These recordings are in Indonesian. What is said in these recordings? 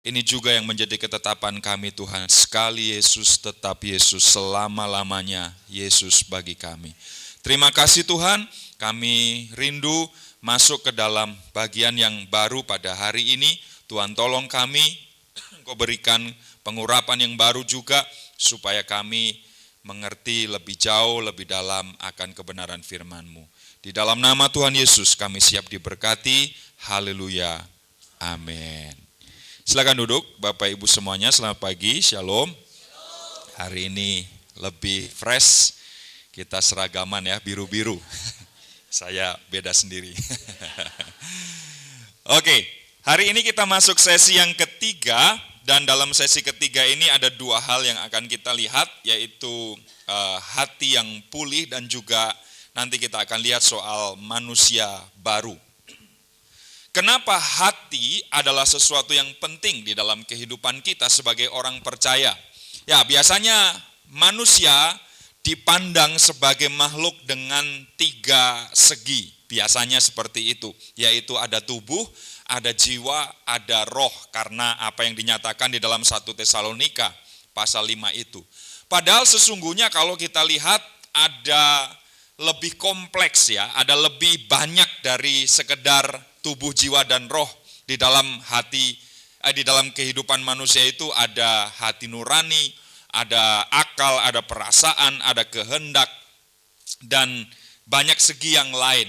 Ini juga yang menjadi ketetapan kami Tuhan. Sekali Yesus tetap Yesus, selama-lamanya Yesus bagi kami. Terima kasih Tuhan, kami rindu masuk ke dalam bagian yang baru pada hari ini. Tuhan tolong kami, Engkau berikan pengurapan yang baru juga, supaya kami mengerti lebih jauh, lebih dalam akan kebenaran firman-Mu. Di dalam nama Tuhan Yesus kami siap diberkati. Haleluya. Amin. Silakan duduk Bapak Ibu semuanya, selamat pagi, shalom. Hari ini lebih fresh, kita seragaman ya, biru-biru. Saya beda sendiri. Oke, hari ini kita masuk sesi yang ketiga, dan dalam sesi ketiga ini ada dua hal yang akan kita lihat, yaitu hati yang pulih dan juga nanti kita akan lihat soal manusia baru. Kenapa hati adalah sesuatu yang penting di dalam kehidupan kita sebagai orang percaya? Ya, biasanya manusia dipandang sebagai makhluk dengan tiga segi. Biasanya seperti itu, yaitu ada tubuh, ada jiwa, ada roh. Karena apa yang dinyatakan di dalam 1 Tesalonika pasal 5 itu. Padahal sesungguhnya kalau kita lihat ada lebih kompleks ya, ada lebih banyak dari sekedar tubuh, jiwa, dan roh. Di dalam hati, di dalam kehidupan manusia itu ada hati nurani, ada akal, ada perasaan, ada kehendak, dan banyak segi yang lain.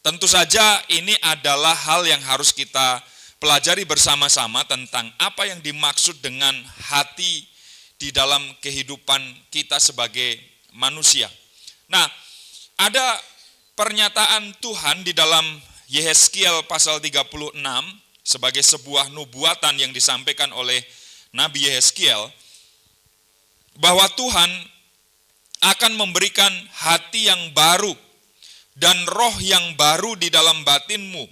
Tentu saja ini adalah hal yang harus kita pelajari bersama-sama tentang apa yang dimaksud dengan hati di dalam kehidupan kita sebagai manusia. Nah, ada pernyataan Tuhan di dalam Yehezkiel pasal 36 sebagai sebuah nubuatan yang disampaikan oleh Nabi Yehezkiel, bahwa Tuhan akan memberikan hati yang baru dan roh yang baru di dalam batinmu,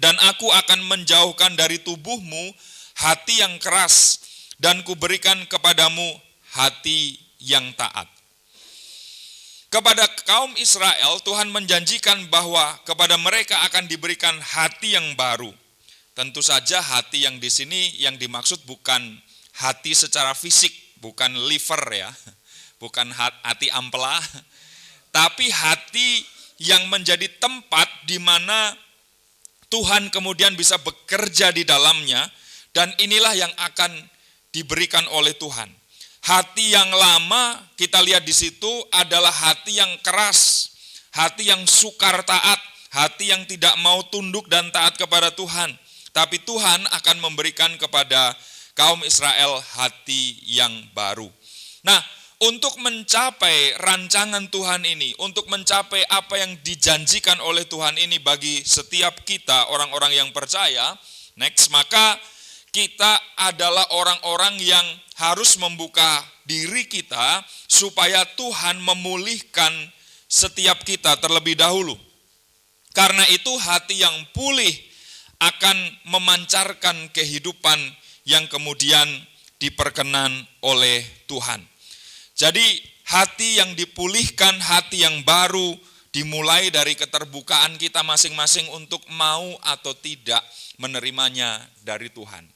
dan aku akan menjauhkan dari tubuhmu hati yang keras, dan kuberikan kepadamu hati yang taat. Kepada kaum Israel, Tuhan menjanjikan bahwa kepada mereka akan diberikan hati yang baru. Tentu saja hati yang di sini yang dimaksud bukan hati secara fisik, bukan liver ya, bukan hati ampela, tapi hati yang menjadi tempat di mana Tuhan kemudian bisa bekerja di dalamnya, dan inilah yang akan diberikan oleh Tuhan. Hati yang lama kita lihat di situ adalah hati yang keras, hati yang sukar taat, hati yang tidak mau tunduk dan taat kepada Tuhan. Tapi Tuhan akan memberikan kepada kaum Israel hati yang baru. Nah, untuk mencapai rancangan Tuhan ini, untuk mencapai apa yang dijanjikan oleh Tuhan ini bagi setiap kita orang-orang yang percaya, maka kita adalah orang-orang yang harus membuka diri kita supaya Tuhan memulihkan setiap kita terlebih dahulu. Karena itu hati yang pulih akan memancarkan kehidupan yang kemudian diperkenan oleh Tuhan. Jadi hati yang dipulihkan, hati yang baru dimulai dari keterbukaan kita masing-masing untuk mau atau tidak menerimanya dari Tuhan.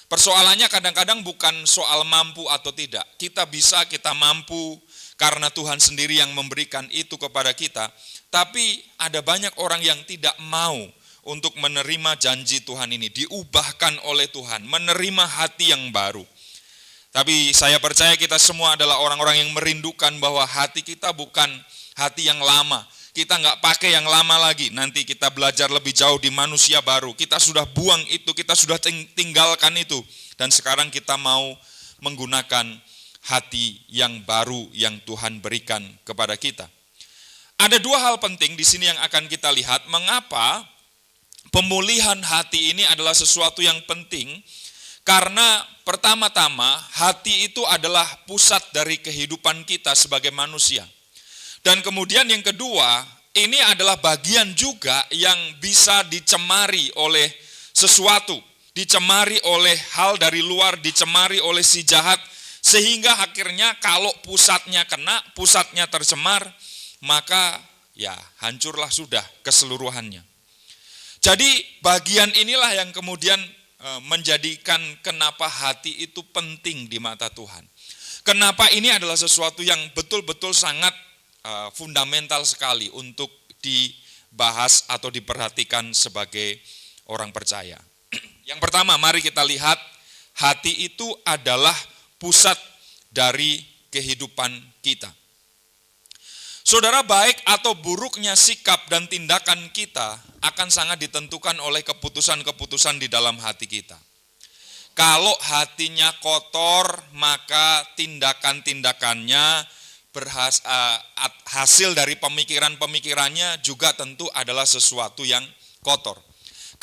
Persoalannya kadang-kadang bukan soal mampu atau tidak. Kita bisa, kita mampu karena Tuhan sendiri yang memberikan itu kepada kita. Tapi ada banyak orang yang tidak mau untuk menerima janji Tuhan ini, diubahkan oleh Tuhan, menerima hati yang baru. Tapi saya percaya kita semua adalah orang-orang yang merindukan bahwa hati kita bukan hati yang lama. Kita nggak pakai yang lama lagi, nanti kita belajar lebih jauh di manusia baru. Kita sudah buang itu, kita sudah tinggalkan itu. Dan sekarang kita mau menggunakan hati yang baru yang Tuhan berikan kepada kita. Ada dua hal penting di sini yang akan kita lihat, mengapa pemulihan hati ini adalah sesuatu yang penting. Karena pertama-tama hati itu adalah pusat dari kehidupan kita sebagai manusia. Dan kemudian yang kedua, ini adalah bagian juga yang bisa dicemari oleh sesuatu, dicemari oleh hal dari luar, dicemari oleh si jahat, sehingga akhirnya kalau pusatnya kena, pusatnya tercemar, maka ya hancurlah sudah keseluruhannya. Jadi bagian inilah yang kemudian menjadikan kenapa hati itu penting di mata Tuhan. Kenapa ini adalah sesuatu yang betul-betul sangat fundamental sekali untuk dibahas atau diperhatikan sebagai orang percaya. Yang pertama, mari kita lihat hati itu adalah pusat dari kehidupan kita. Saudara, baik atau buruknya sikap dan tindakan kita akan sangat ditentukan oleh keputusan-keputusan di dalam hati kita. Kalau hatinya kotor, maka tindakan-tindakannya hasil dari pemikiran-pemikirannya juga tentu adalah sesuatu yang kotor.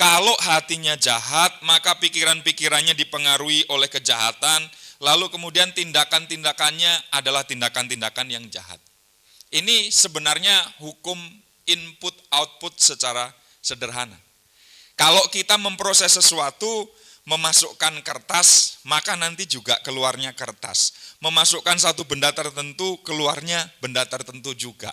Kalau hatinya jahat, maka pikiran-pikirannya dipengaruhi oleh kejahatan, lalu kemudian tindakan-tindakannya adalah tindakan-tindakan yang jahat. Ini sebenarnya hukum input-output secara sederhana. Kalau kita memproses sesuatu, memasukkan kertas, maka nanti juga keluarnya kertas. Memasukkan satu benda tertentu, keluarnya benda tertentu juga.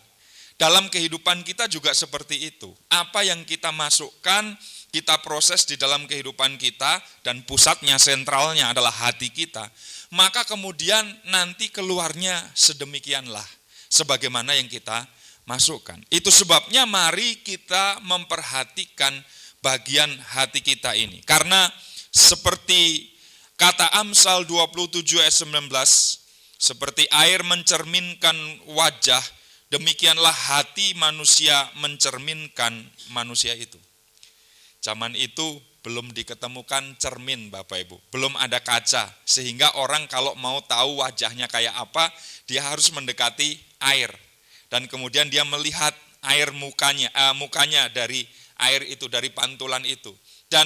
Dalam kehidupan kita juga seperti itu. Apa yang kita masukkan, kita proses di dalam kehidupan kita, dan pusatnya, sentralnya adalah hati kita. Maka kemudian nanti keluarnya sedemikianlah, sebagaimana yang kita masukkan. Itu sebabnya mari kita memperhatikan bagian hati kita ini. Karena seperti kata Amsal 27 ayat 19, seperti air mencerminkan wajah, demikianlah hati manusia mencerminkan manusia itu. Zaman itu belum diketemukan cermin, Bapak Ibu. Belum ada kaca, sehingga orang kalau mau tahu wajahnya kayak apa, dia harus mendekati air. Dan kemudian dia melihat air mukanya dari air itu, dari pantulan itu. Dan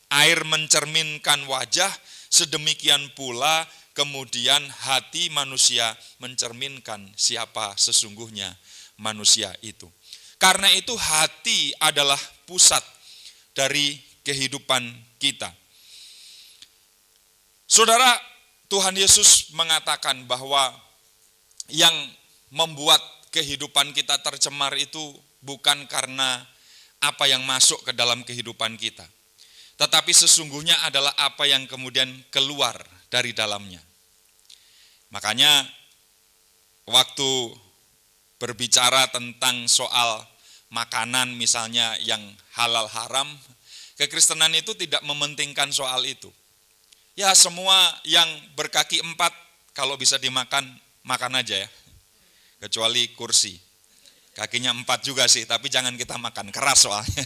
air mencerminkan wajah, sedemikian pula kemudian hati manusia mencerminkan siapa sesungguhnya manusia itu. Karena itu hati adalah pusat dari kehidupan kita. Saudara, Tuhan Yesus mengatakan bahwa yang membuat kehidupan kita tercemar itu bukan karena apa yang masuk ke dalam kehidupan kita, tetapi sesungguhnya adalah apa yang kemudian keluar dari dalamnya. Makanya waktu berbicara tentang soal makanan misalnya yang halal haram, kekristenan itu tidak mementingkan soal itu. Ya, semua yang berkaki 4 kalau bisa dimakan, makan aja ya. Kecuali kursi. Kakinya 4 juga sih, tapi jangan kita makan, keras soalnya.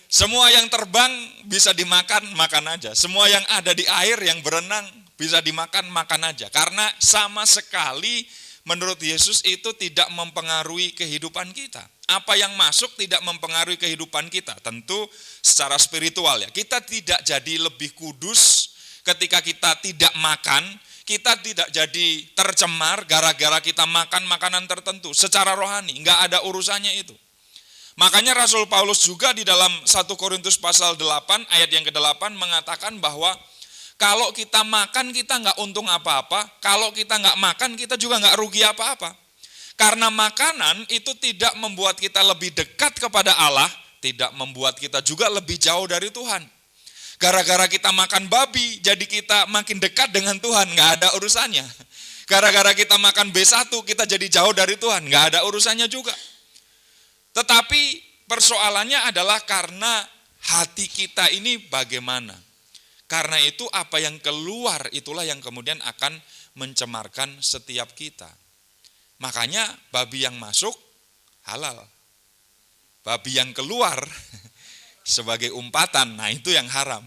Semua yang terbang bisa dimakan, makan aja. Semua yang ada di air, yang berenang, bisa dimakan, makan aja. Karena sama sekali menurut Yesus itu tidak mempengaruhi kehidupan kita. Apa yang masuk tidak mempengaruhi kehidupan kita. Tentu secara spiritual ya. Kita tidak jadi lebih kudus ketika kita tidak makan. Kita tidak jadi tercemar gara-gara kita makan makanan tertentu. Secara rohani, enggak ada urusannya itu. Makanya Rasul Paulus juga di dalam 1 Korintus pasal 8 ayat yang ke-8 mengatakan bahwa kalau kita makan kita enggak untung apa-apa, kalau kita enggak makan kita juga enggak rugi apa-apa. Karena makanan itu tidak membuat kita lebih dekat kepada Allah, tidak membuat kita juga lebih jauh dari Tuhan. Gara-gara kita makan babi, jadi kita makin dekat dengan Tuhan, enggak ada urusannya. Gara-gara kita makan B1, kita jadi jauh dari Tuhan, enggak ada urusannya juga. Tetapi persoalannya adalah karena hati kita ini bagaimana. Karena itu apa yang keluar itulah yang kemudian akan mencemarkan setiap kita. Makanya babi yang masuk halal. Babi yang keluar sebagai umpatan, nah itu yang haram.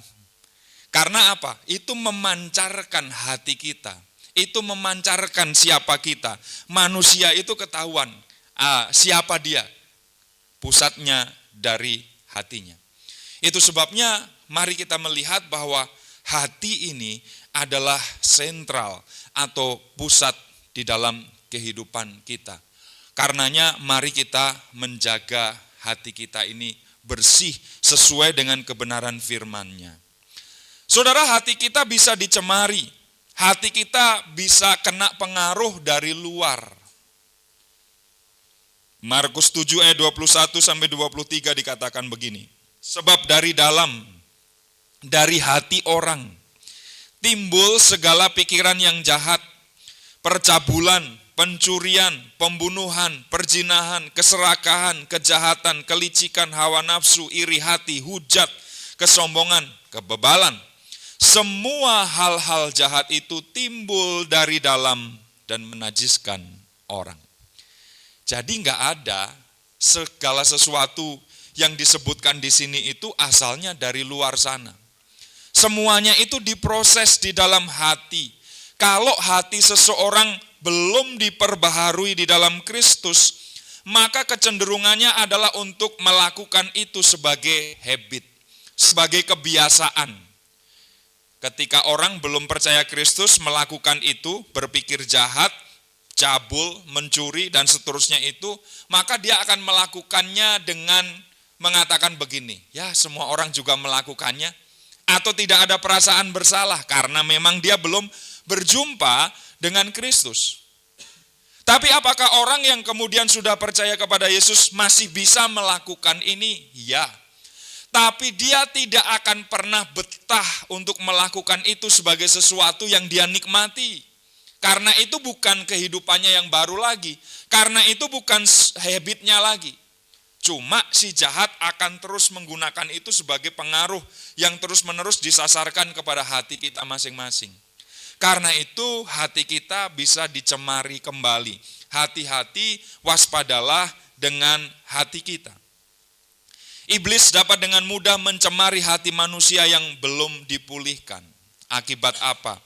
Karena apa? Itu memancarkan hati kita. Itu memancarkan siapa kita. Manusia itu ketahuan siapa dia. Pusatnya dari hatinya. Itu sebabnya mari kita melihat bahwa hati ini adalah sentral atau pusat di dalam kehidupan kita. Karenanya mari kita menjaga hati kita ini bersih sesuai dengan kebenaran firman-Nya. Saudara, hati kita bisa dicemari. Hati kita bisa kena pengaruh dari luar. Markus 7 ayat 21 sampai 23 dikatakan begini. Sebab dari dalam dari hati orang timbul segala pikiran yang jahat, percabulan, pencurian, pembunuhan, perzinahan, keserakahan, kejahatan, kelicikan, hawa nafsu, iri hati, hujat, kesombongan, kebebalan. Semua hal-hal jahat itu timbul dari dalam dan menajiskan orang. Jadi nggak ada segala sesuatu yang disebutkan di sini itu asalnya dari luar sana. Semuanya itu diproses di dalam hati. Kalau hati seseorang belum diperbaharui di dalam Kristus, maka kecenderungannya adalah untuk melakukan itu sebagai habit, sebagai kebiasaan. Ketika orang belum percaya Kristus melakukan itu, berpikir jahat, cabul, mencuri, dan seterusnya itu, maka dia akan melakukannya dengan mengatakan begini, ya semua orang juga melakukannya, atau tidak ada perasaan bersalah karena memang dia belum berjumpa dengan Kristus. Tapi apakah orang yang kemudian sudah percaya kepada Yesus masih bisa melakukan ini? Ya. Tapi dia tidak akan pernah betah untuk melakukan itu sebagai sesuatu yang dia nikmati. Karena itu bukan kehidupannya yang baru lagi. Karena itu bukan habitnya lagi. Cuma si jahat akan terus menggunakan itu sebagai pengaruh yang terus-menerus disasarkan kepada hati kita masing-masing. Karena itu hati kita bisa dicemari kembali. Hati-hati, waspadalah dengan hati kita. Iblis dapat dengan mudah mencemari hati manusia yang belum dipulihkan. Akibat apa?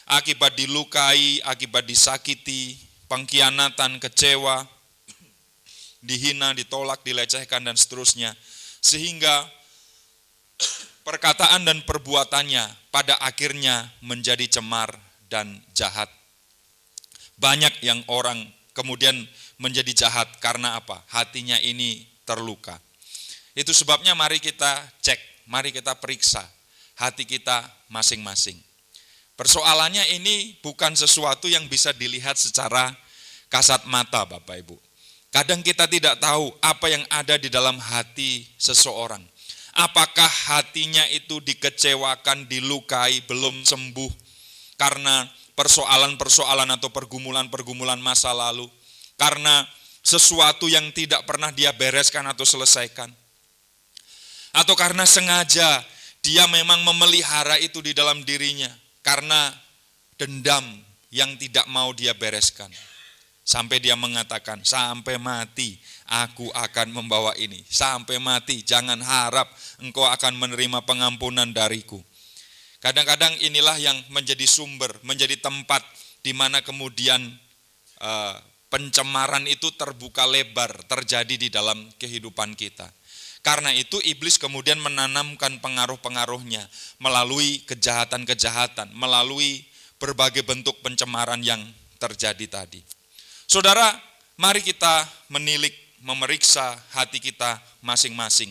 Akibat dilukai, akibat disakiti, pengkhianatan, kecewa, dihina, ditolak, dilecehkan, dan seterusnya. Sehingga perkataan dan perbuatannya pada akhirnya menjadi cemar dan jahat. Banyak yang orang kemudian menjadi jahat karena apa? Hatinya ini terluka. Itu sebabnya mari kita cek, mari kita periksa hati kita masing-masing. Persoalannya ini bukan sesuatu yang bisa dilihat secara kasat mata, Bapak Ibu. Kadang kita tidak tahu apa yang ada di dalam hati seseorang. Apakah hatinya itu dikecewakan, dilukai, belum sembuh karena persoalan-persoalan atau pergumulan-pergumulan masa lalu, karena sesuatu yang tidak pernah dia bereskan atau selesaikan, atau karena sengaja dia memang memelihara itu di dalam dirinya karena dendam yang tidak mau dia bereskan. Sampai dia mengatakan, sampai mati aku akan membawa ini. Sampai mati jangan harap engkau akan menerima pengampunan dariku. Kadang-kadang inilah yang menjadi sumber, menjadi tempat di mana kemudian pencemaran itu terbuka lebar, terjadi di dalam kehidupan kita. Karena itu iblis kemudian menanamkan pengaruh-pengaruhnya melalui kejahatan-kejahatan, melalui berbagai bentuk pencemaran yang terjadi tadi. Saudara, mari kita menilik, memeriksa hati kita masing-masing,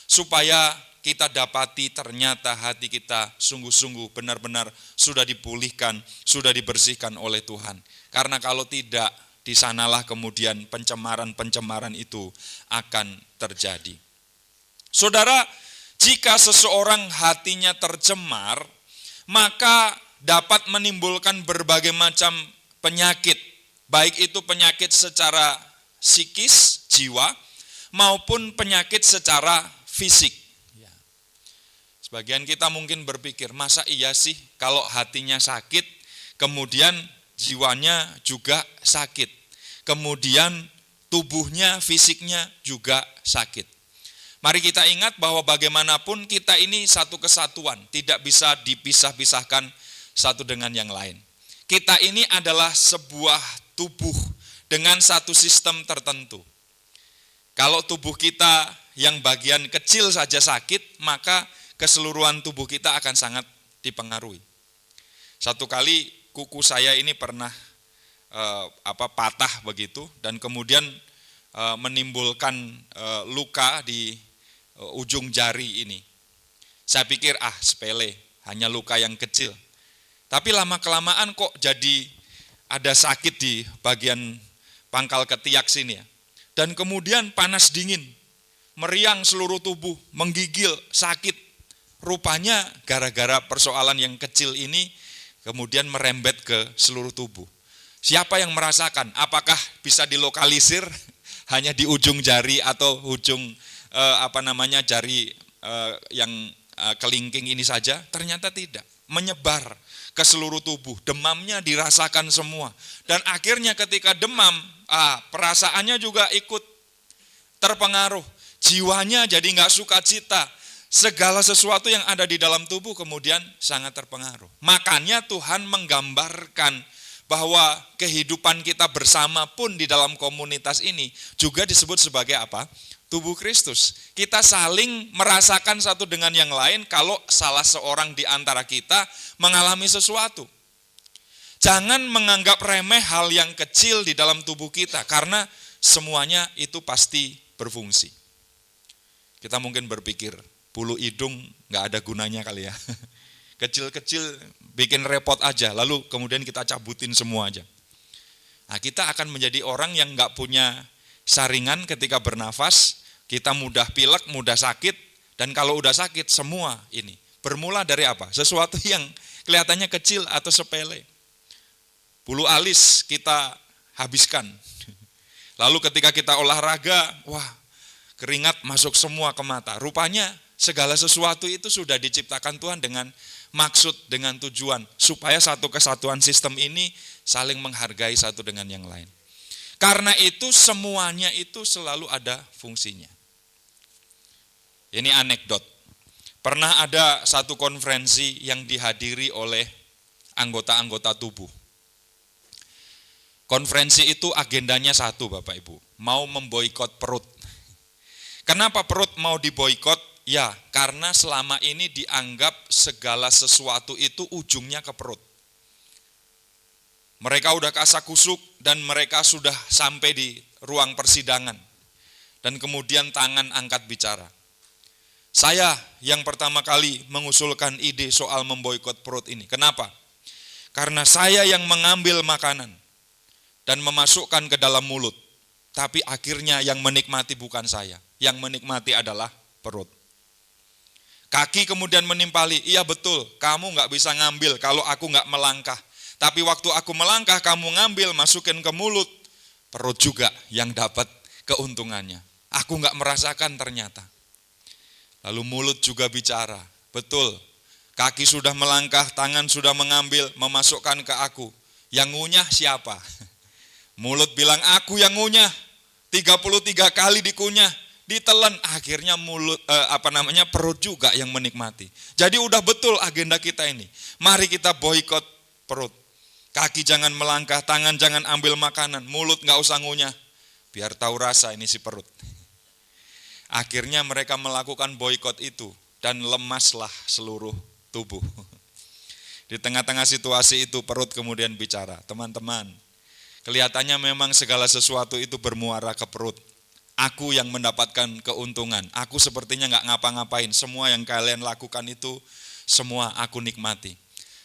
supaya kita dapati ternyata hati kita sungguh-sungguh benar-benar sudah dipulihkan, sudah dibersihkan oleh Tuhan. Karena kalau tidak, di sanalah kemudian pencemaran-pencemaran itu akan terjadi. Saudara, jika seseorang hatinya tercemar, maka dapat menimbulkan berbagai macam penyakit, baik itu penyakit secara psikis, jiwa, maupun penyakit secara fisik. Sebagian kita mungkin berpikir, masa iya sih kalau hatinya sakit, kemudian jiwanya juga sakit, kemudian tubuhnya, fisiknya juga sakit. Mari kita ingat bahwa bagaimanapun kita ini satu kesatuan, tidak bisa dipisah-pisahkan satu dengan yang lain. Kita ini adalah sebuah tubuh dengan satu sistem tertentu. Kalau tubuh kita yang bagian kecil saja sakit, maka keseluruhan tubuh kita akan sangat dipengaruhi. Satu kali kuku saya ini pernah patah begitu, dan kemudian menimbulkan luka di ujung jari ini. Saya pikir sepele, hanya luka yang kecil. Tapi lama-kelamaan kok jadi ada sakit di bagian pangkal ketiak sini ya. Dan kemudian panas dingin, meriang seluruh tubuh, menggigil, sakit. rupanya gara-gara persoalan yang kecil ini kemudian merembet ke seluruh tubuh. Siapa yang merasakan? Apakah bisa dilokalisir hanya di ujung jari atau ujung jari yang kelingking ini saja? Ternyata tidak, menyebar ke seluruh tubuh. Demamnya dirasakan semua. Dan akhirnya ketika demam, perasaannya juga ikut terpengaruh. Jiwanya jadi nggak sukacita. Segala sesuatu yang ada di dalam tubuh kemudian sangat terpengaruh. Makanya Tuhan menggambarkan bahwa kehidupan kita bersama pun di dalam komunitas ini juga disebut sebagai apa? Tubuh Kristus. Kita saling merasakan satu dengan yang lain kalau salah seorang di antara kita mengalami sesuatu. Jangan menganggap remeh hal yang kecil di dalam tubuh kita, karena semuanya itu pasti berfungsi. Kita mungkin berpikir, bulu hidung nggak ada gunanya kali ya. Kecil-kecil bikin repot aja, lalu kemudian kita cabutin semua aja. Nah, kita akan menjadi orang yang nggak punya saringan ketika bernafas, kita mudah pilek, mudah sakit, dan kalau udah sakit semua ini bermula dari apa? Sesuatu yang kelihatannya kecil atau sepele. Bulu alis kita habiskan. Lalu ketika kita olahraga, wah, keringat masuk semua ke mata. Rupanya segala sesuatu itu sudah diciptakan Tuhan dengan maksud, dengan tujuan, supaya satu kesatuan sistem ini saling menghargai satu dengan yang lain. Karena itu semuanya itu selalu ada fungsinya. Ini anekdot. Pernah ada satu konferensi yang dihadiri oleh anggota-anggota tubuh. Konferensi itu agendanya satu, Bapak Ibu, mau memboikot perut. Kenapa perut mau diboikot? Ya, karena selama ini dianggap segala sesuatu itu ujungnya ke perut. Mereka udah kasak-kusuk dan mereka sudah sampai di ruang persidangan. Dan kemudian tangan angkat bicara. Saya yang pertama kali mengusulkan ide soal memboikot perut ini. Kenapa? Karena saya yang mengambil makanan dan memasukkan ke dalam mulut. Tapi akhirnya yang menikmati bukan saya. Yang menikmati adalah perut. Kaki kemudian menimpali, iya betul, kamu nggak bisa ngambil kalau aku nggak melangkah. Tapi waktu aku melangkah, kamu ngambil, masukin ke mulut. Perut juga yang dapat keuntungannya. Aku nggak merasakan ternyata. Lalu mulut juga bicara, betul, kaki sudah melangkah, tangan sudah mengambil, memasukkan ke aku. Yang ngunyah siapa? Mulut bilang, aku yang ngunyah, 33 kali dikunyah. Ditelan, akhirnya perut juga yang menikmati. Jadi udah betul agenda kita ini. Mari kita boikot perut. Kaki jangan melangkah, tangan jangan ambil makanan, mulut nggak usah ngunyah. Biar tahu rasa ini si perut. Akhirnya mereka melakukan boikot itu dan lemaslah seluruh tubuh. Di tengah-tengah situasi itu perut kemudian bicara, teman-teman, kelihatannya memang segala sesuatu itu bermuara ke perut. Aku yang mendapatkan keuntungan, aku sepertinya nggak ngapa-ngapain, semua yang kalian lakukan itu semua aku nikmati.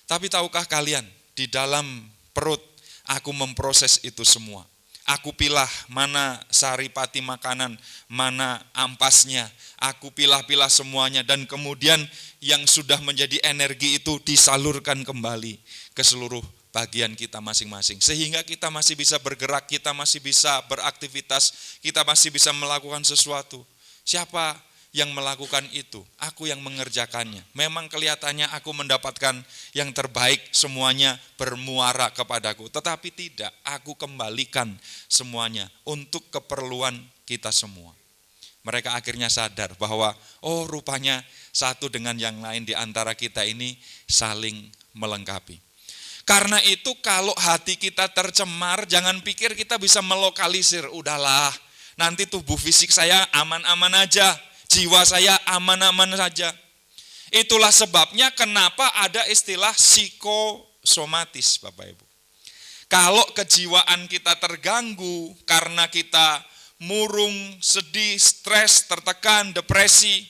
Tapi tahukah kalian, di dalam perut aku memproses itu semua. Aku pilah mana saripati makanan, mana ampasnya, aku pilah-pilah semuanya dan kemudian yang sudah menjadi energi itu disalurkan kembali ke seluruh bagian kita masing-masing. Sehingga kita masih bisa bergerak, kita masih bisa beraktivitas, kita masih bisa melakukan sesuatu. Siapa yang melakukan itu? Aku yang mengerjakannya. Memang kelihatannya aku mendapatkan yang terbaik, semuanya bermuara kepadaku. Tetapi tidak, aku kembalikan semuanya untuk keperluan kita semua. Mereka akhirnya sadar bahwa, oh rupanya satu dengan yang lain di antara kita ini saling melengkapi. Karena itu kalau hati kita tercemar, jangan pikir kita bisa melokalisir. Udahlah, nanti tubuh fisik saya aman-aman aja, jiwa saya aman-aman saja. Itulah sebabnya kenapa ada istilah psikosomatis, Bapak Ibu. Kalau kejiwaan kita terganggu karena kita murung, sedih, stres, tertekan, depresi,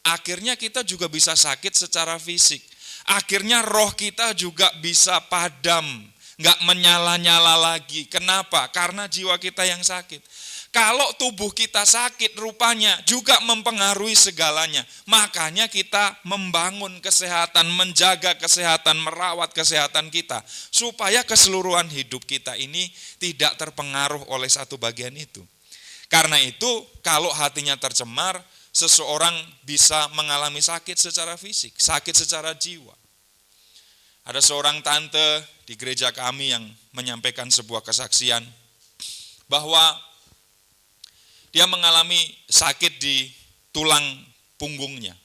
akhirnya kita juga bisa sakit secara fisik. Akhirnya roh kita juga bisa padam, nggak menyala-nyala lagi. Kenapa? Karena jiwa kita yang sakit. Kalau tubuh kita sakit rupanya juga mempengaruhi segalanya. Makanya kita membangun kesehatan, menjaga kesehatan, merawat kesehatan kita. Supaya keseluruhan hidup kita ini tidak terpengaruh oleh satu bagian itu. Karena itu kalau hatinya tercemar, seseorang bisa mengalami sakit secara fisik, sakit secara jiwa. Ada seorang tante di gereja kami yang menyampaikan sebuah kesaksian bahwa dia mengalami sakit di tulang punggungnya.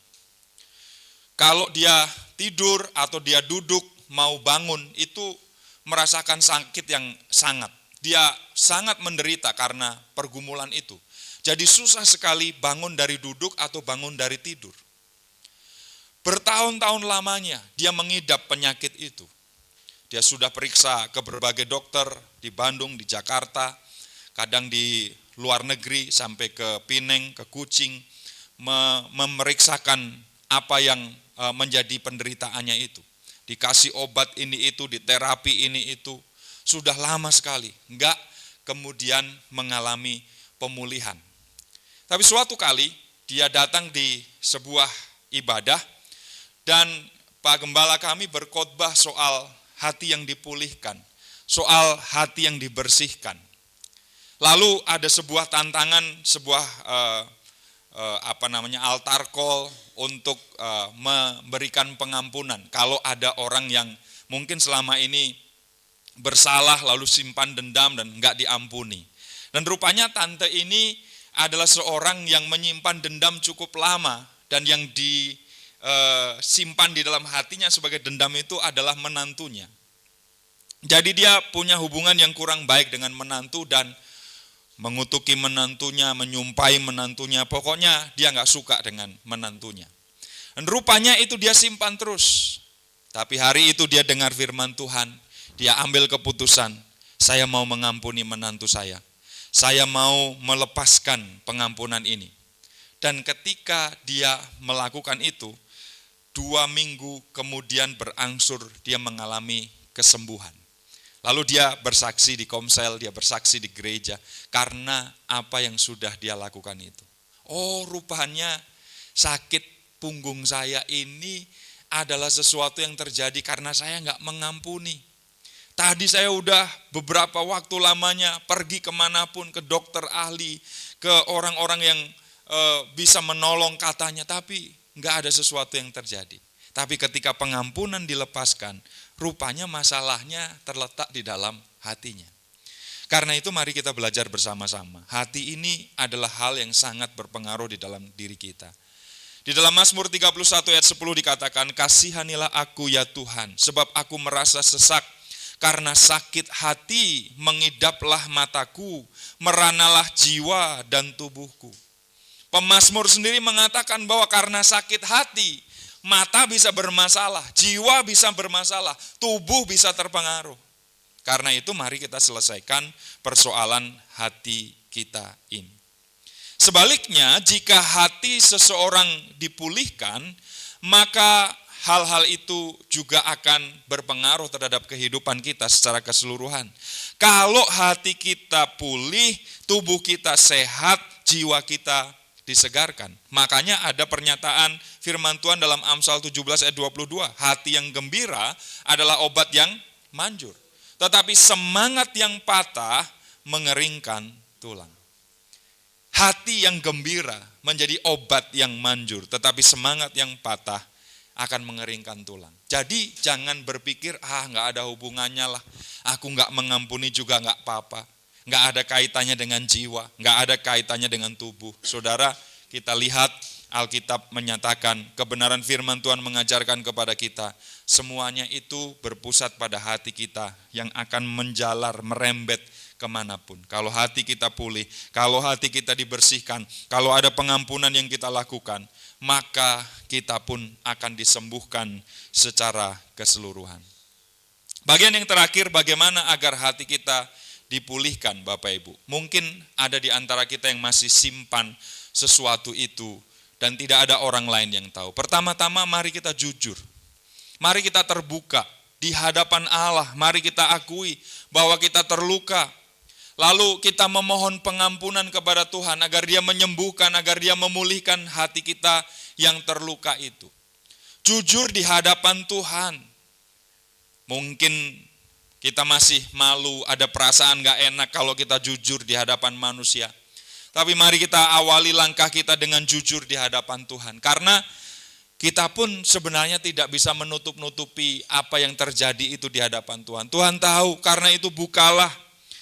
Kalau dia tidur atau dia duduk mau bangun itu merasakan sakit yang sangat. Dia sangat menderita karena pergumulan itu. Jadi susah sekali bangun dari duduk atau bangun dari tidur. Bertahun-tahun lamanya dia mengidap penyakit itu. Dia sudah periksa ke berbagai dokter di Bandung, di Jakarta, kadang di luar negeri sampai ke Pineng, ke Kucing, memeriksakan apa yang menjadi penderitaannya itu. Dikasih obat ini itu, diterapi ini itu, sudah lama sekali, enggak kemudian mengalami pemulihan. Tapi suatu kali dia datang di sebuah ibadah dan Pak Gembala kami berkhotbah soal hati yang dipulihkan, soal hati yang dibersihkan. Lalu ada sebuah tantangan, sebuah altar call untuk memberikan pengampunan. Kalau ada orang yang mungkin selama ini bersalah lalu simpan dendam dan enggak diampuni. Dan rupanya tante ini adalah seorang yang menyimpan dendam cukup lama dan yang disimpan di dalam hatinya sebagai dendam itu adalah menantunya. Jadi dia punya hubungan yang kurang baik dengan menantu dan mengutuki menantunya, menyumpahi menantunya, pokoknya dia nggak suka dengan menantunya. Dan rupanya itu dia simpan terus. Tapi hari itu dia dengar firman Tuhan, dia ambil keputusan, saya mau mengampuni menantu saya mau melepaskan pengampunan ini. Dan ketika dia melakukan itu, 2 minggu kemudian berangsur dia mengalami kesembuhan. Lalu dia bersaksi di komsel, dia bersaksi di gereja karena apa yang sudah dia lakukan itu. Oh, rupanya sakit punggung saya ini adalah sesuatu yang terjadi karena saya nggak mengampuni. Tadi saya udah beberapa waktu lamanya pergi kemanapun, ke dokter ahli, ke orang-orang yang bisa menolong katanya, tapi nggak ada sesuatu yang terjadi. Tapi ketika pengampunan dilepaskan, rupanya masalahnya terletak di dalam hatinya. Karena itu mari kita belajar bersama-sama. Hati ini adalah hal yang sangat berpengaruh di dalam diri kita. Di dalam Mazmur 31 ayat 10 dikatakan, kasihanilah aku ya Tuhan, sebab aku merasa sesak. Karena sakit hati mengidaplah mataku, meranalah jiwa dan tubuhku. Pemazmur sendiri mengatakan bahwa karena sakit hati, mata bisa bermasalah, jiwa bisa bermasalah, tubuh bisa terpengaruh. Karena itu mari kita selesaikan persoalan hati kita ini. Sebaliknya, jika hati seseorang dipulihkan, maka hal-hal itu juga akan berpengaruh terhadap kehidupan kita secara keseluruhan. Kalau hati kita pulih, tubuh kita sehat, jiwa kita disegarkan. Makanya ada pernyataan firman Tuhan dalam Amsal 17 ayat 22. Hati yang gembira adalah obat yang manjur. Tetapi semangat yang patah mengeringkan tulang. Hati yang gembira menjadi obat yang manjur. Tetapi semangat yang patah akan mengeringkan tulang. Jadi jangan berpikir, nggak ada hubungannya lah. Aku nggak mengampuni juga nggak apa-apa. Nggak ada kaitannya dengan jiwa, nggak ada kaitannya dengan tubuh. Saudara, kita lihat Alkitab menyatakan kebenaran firman Tuhan mengajarkan kepada kita. Semuanya itu berpusat pada hati kita yang akan menjalar, merembet kemanapun. Kalau hati kita pulih, kalau hati kita dibersihkan, kalau ada pengampunan yang kita lakukan, maka kita pun akan disembuhkan secara keseluruhan. Bagian yang terakhir, bagaimana agar hati kita dipulihkan, Bapak Ibu. Mungkin ada di antara kita yang masih simpan sesuatu itu dan tidak ada orang lain yang tahu. Pertama-tama mari kita jujur. Mari kita terbuka di hadapan Allah. Mari kita akui bahwa kita terluka. Lalu kita memohon pengampunan kepada Tuhan agar Dia menyembuhkan, agar Dia memulihkan hati kita yang terluka itu. Jujur di hadapan Tuhan. Mungkin kita masih malu, ada perasaan gak enak kalau kita jujur di hadapan manusia. Tapi mari kita awali langkah kita dengan jujur di hadapan Tuhan. Karena kita pun sebenarnya tidak bisa menutup-nutupi apa yang terjadi itu di hadapan Tuhan. Tuhan tahu, karena itu bukalah,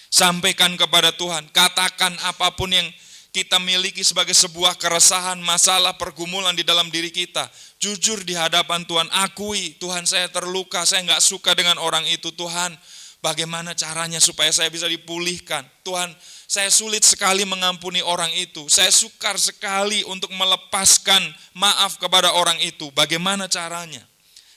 sampaikan kepada Tuhan. Katakan apapun yang kita miliki sebagai sebuah keresahan, masalah, pergumulan di dalam diri kita. Jujur di hadapan Tuhan, akui, Tuhan saya terluka, saya gak suka dengan orang itu. Tuhan, bagaimana caranya supaya saya bisa dipulihkan? Tuhan, saya sulit sekali mengampuni orang itu. Saya sukar sekali untuk melepaskan maaf kepada orang itu. Bagaimana caranya?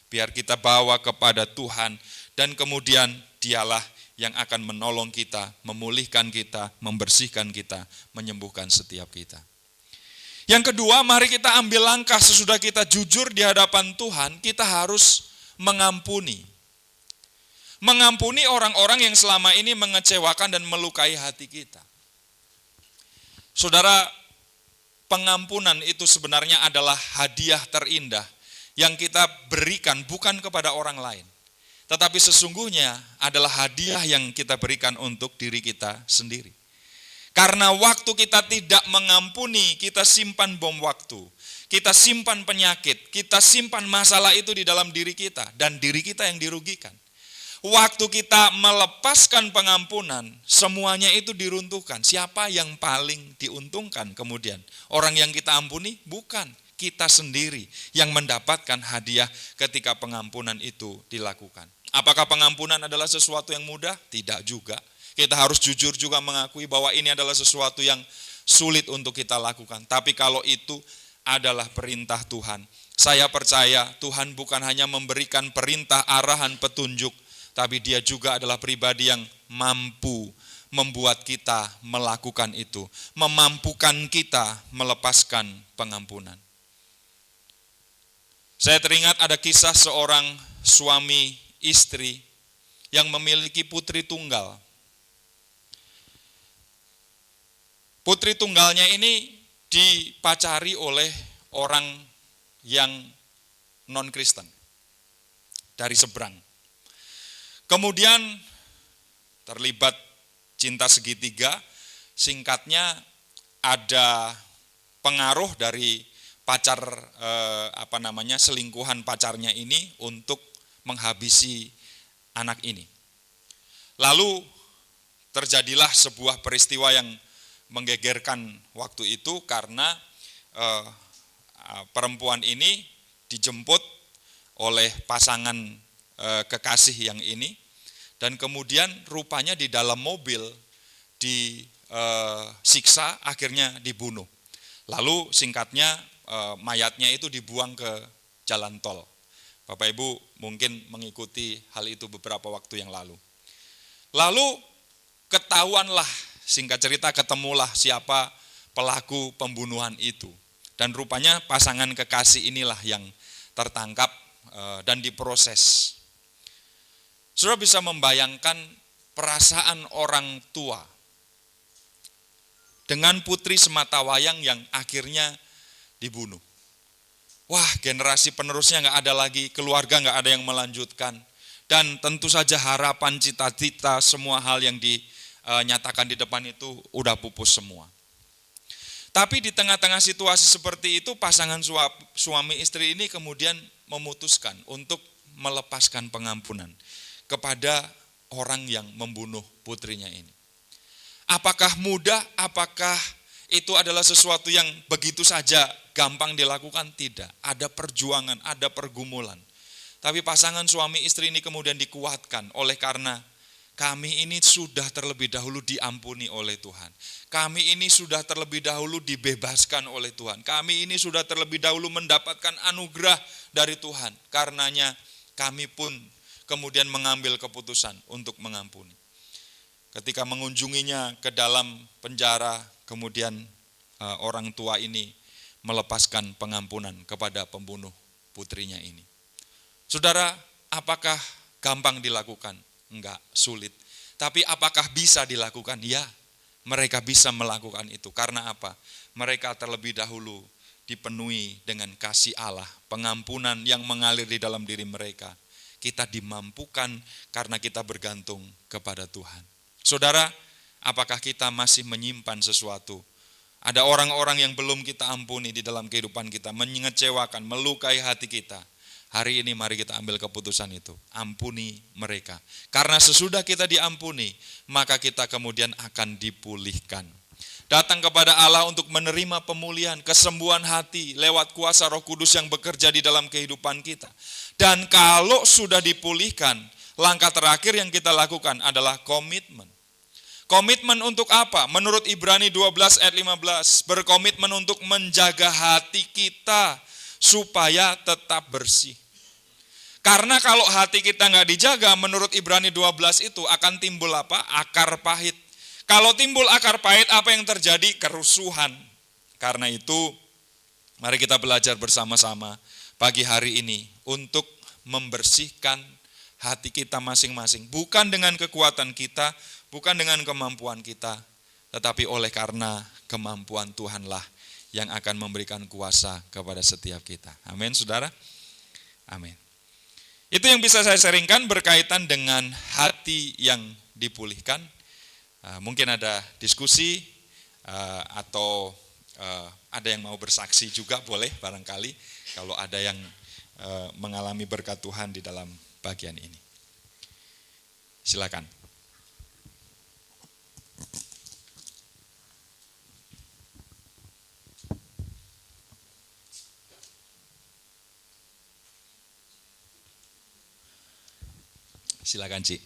Biar kita bawa kepada Tuhan dan kemudian Dialah yang akan menolong kita, memulihkan kita, membersihkan kita, menyembuhkan setiap kita. Yang kedua, mari kita ambil langkah sesudah kita jujur di hadapan Tuhan, kita harus mengampuni. Mengampuni orang-orang yang selama ini mengecewakan dan melukai hati kita. Saudara, pengampunan itu sebenarnya adalah hadiah terindah yang kita berikan bukan kepada orang lain. Tetapi sesungguhnya adalah hadiah yang kita berikan untuk diri kita sendiri. Karena waktu kita tidak mengampuni, kita simpan bom waktu. Kita simpan penyakit, kita simpan masalah itu di dalam diri kita. Dan diri kita yang dirugikan. Waktu kita melepaskan pengampunan, semuanya itu diruntuhkan. Siapa yang paling diuntungkan kemudian? Orang yang kita ampuni? Bukan. Kita sendiri yang mendapatkan hadiah ketika pengampunan itu dilakukan. Apakah pengampunan adalah sesuatu yang mudah? Tidak juga. Kita harus jujur juga mengakui bahwa ini adalah sesuatu yang sulit untuk kita lakukan. Tapi kalau itu adalah perintah Tuhan, saya percaya Tuhan bukan hanya memberikan perintah, arahan, petunjuk, tapi Dia juga adalah pribadi yang mampu membuat kita melakukan itu, memampukan kita melepaskan pengampunan. Saya teringat ada kisah seorang suami istri yang memiliki putri tunggal. Putri tunggalnya ini dipacari oleh orang yang non-Kristen dari seberang. Kemudian terlibat cinta segitiga, singkatnya ada pengaruh dari pacar selingkuhan pacarnya ini untuk menghabisi anak ini. Lalu terjadilah sebuah peristiwa yang menggegerkan waktu itu karena perempuan ini dijemput oleh pasangan kekasih yang ini, dan kemudian rupanya di dalam mobil disiksa, akhirnya dibunuh. Lalu singkatnya mayatnya itu dibuang ke jalan tol. Bapak Ibu mungkin mengikuti hal itu beberapa waktu yang lalu. Lalu ketahuanlah, singkat cerita ketemulah siapa pelaku pembunuhan itu. Dan rupanya pasangan kekasih inilah yang tertangkap dan diproses. Saudara bisa membayangkan perasaan orang tua dengan putri sematawayang yang akhirnya dibunuh. Wah, generasi penerusnya nggak ada lagi, keluarga nggak ada yang melanjutkan. Dan tentu saja harapan, cita-cita, semua hal yang dinyatakan di depan itu udah pupus semua. Tapi di tengah-tengah situasi seperti itu, pasangan suami istri ini kemudian memutuskan untuk melepaskan pengampunan kepada orang yang membunuh putrinya ini. Apakah mudah? Apakah itu adalah sesuatu yang begitu saja gampang dilakukan? Tidak. Ada perjuangan, ada pergumulan. Tapi pasangan suami istri ini kemudian dikuatkan oleh karena kami ini sudah terlebih dahulu diampuni oleh Tuhan. Kami ini sudah terlebih dahulu dibebaskan oleh Tuhan. Kami ini sudah terlebih dahulu mendapatkan anugerah dari Tuhan. Karenanya kami pun kemudian mengambil keputusan untuk mengampuni. Ketika mengunjunginya ke dalam penjara, kemudian orang tua ini melepaskan pengampunan kepada pembunuh putrinya ini. Saudara, apakah gampang dilakukan? Enggak, sulit. Tapi apakah bisa dilakukan? Ya, mereka bisa melakukan itu. Karena apa? Mereka terlebih dahulu dipenuhi dengan kasih Allah, pengampunan yang mengalir di dalam diri mereka. Kita dimampukan karena kita bergantung kepada Tuhan. Saudara, apakah kita masih menyimpan sesuatu? Ada orang-orang yang belum kita ampuni di dalam kehidupan kita, mengecewakan, melukai hati kita. Hari ini mari kita ambil keputusan itu, ampuni mereka. Karena sesudah kita diampuni, maka kita kemudian akan dipulihkan. Datang kepada Allah untuk menerima pemulihan, kesembuhan hati lewat kuasa Roh Kudus yang bekerja di dalam kehidupan kita. Dan kalau sudah dipulihkan, langkah terakhir yang kita lakukan adalah komitmen. Komitmen untuk apa? Menurut Ibrani 12 ayat 15, berkomitmen untuk menjaga hati kita supaya tetap bersih. Karena kalau hati kita nggak dijaga, menurut Ibrani 12 itu akan timbul apa? Akar pahit. Kalau timbul akar pahit, apa yang terjadi? Kerusuhan. Karena itu, mari kita belajar bersama-sama pagi hari ini untuk membersihkan hati kita masing-masing. Bukan dengan kekuatan kita, bukan dengan kemampuan kita, tetapi oleh karena kemampuan Tuhanlah yang akan memberikan kuasa kepada setiap kita. Amin, saudara? Amin. Itu yang bisa saya sharingkan berkaitan dengan hati yang dipulihkan. Mungkin ada diskusi atau ada yang mau bersaksi juga boleh barangkali kalau ada yang mengalami berkat Tuhan di dalam bagian ini. Silakan. Silakan, Ci.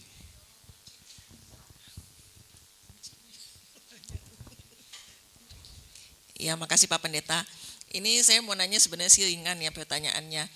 Ya, makasih Pak Pendeta. Ini saya mau nanya sebenarnya sih ringan ya pertanyaannya.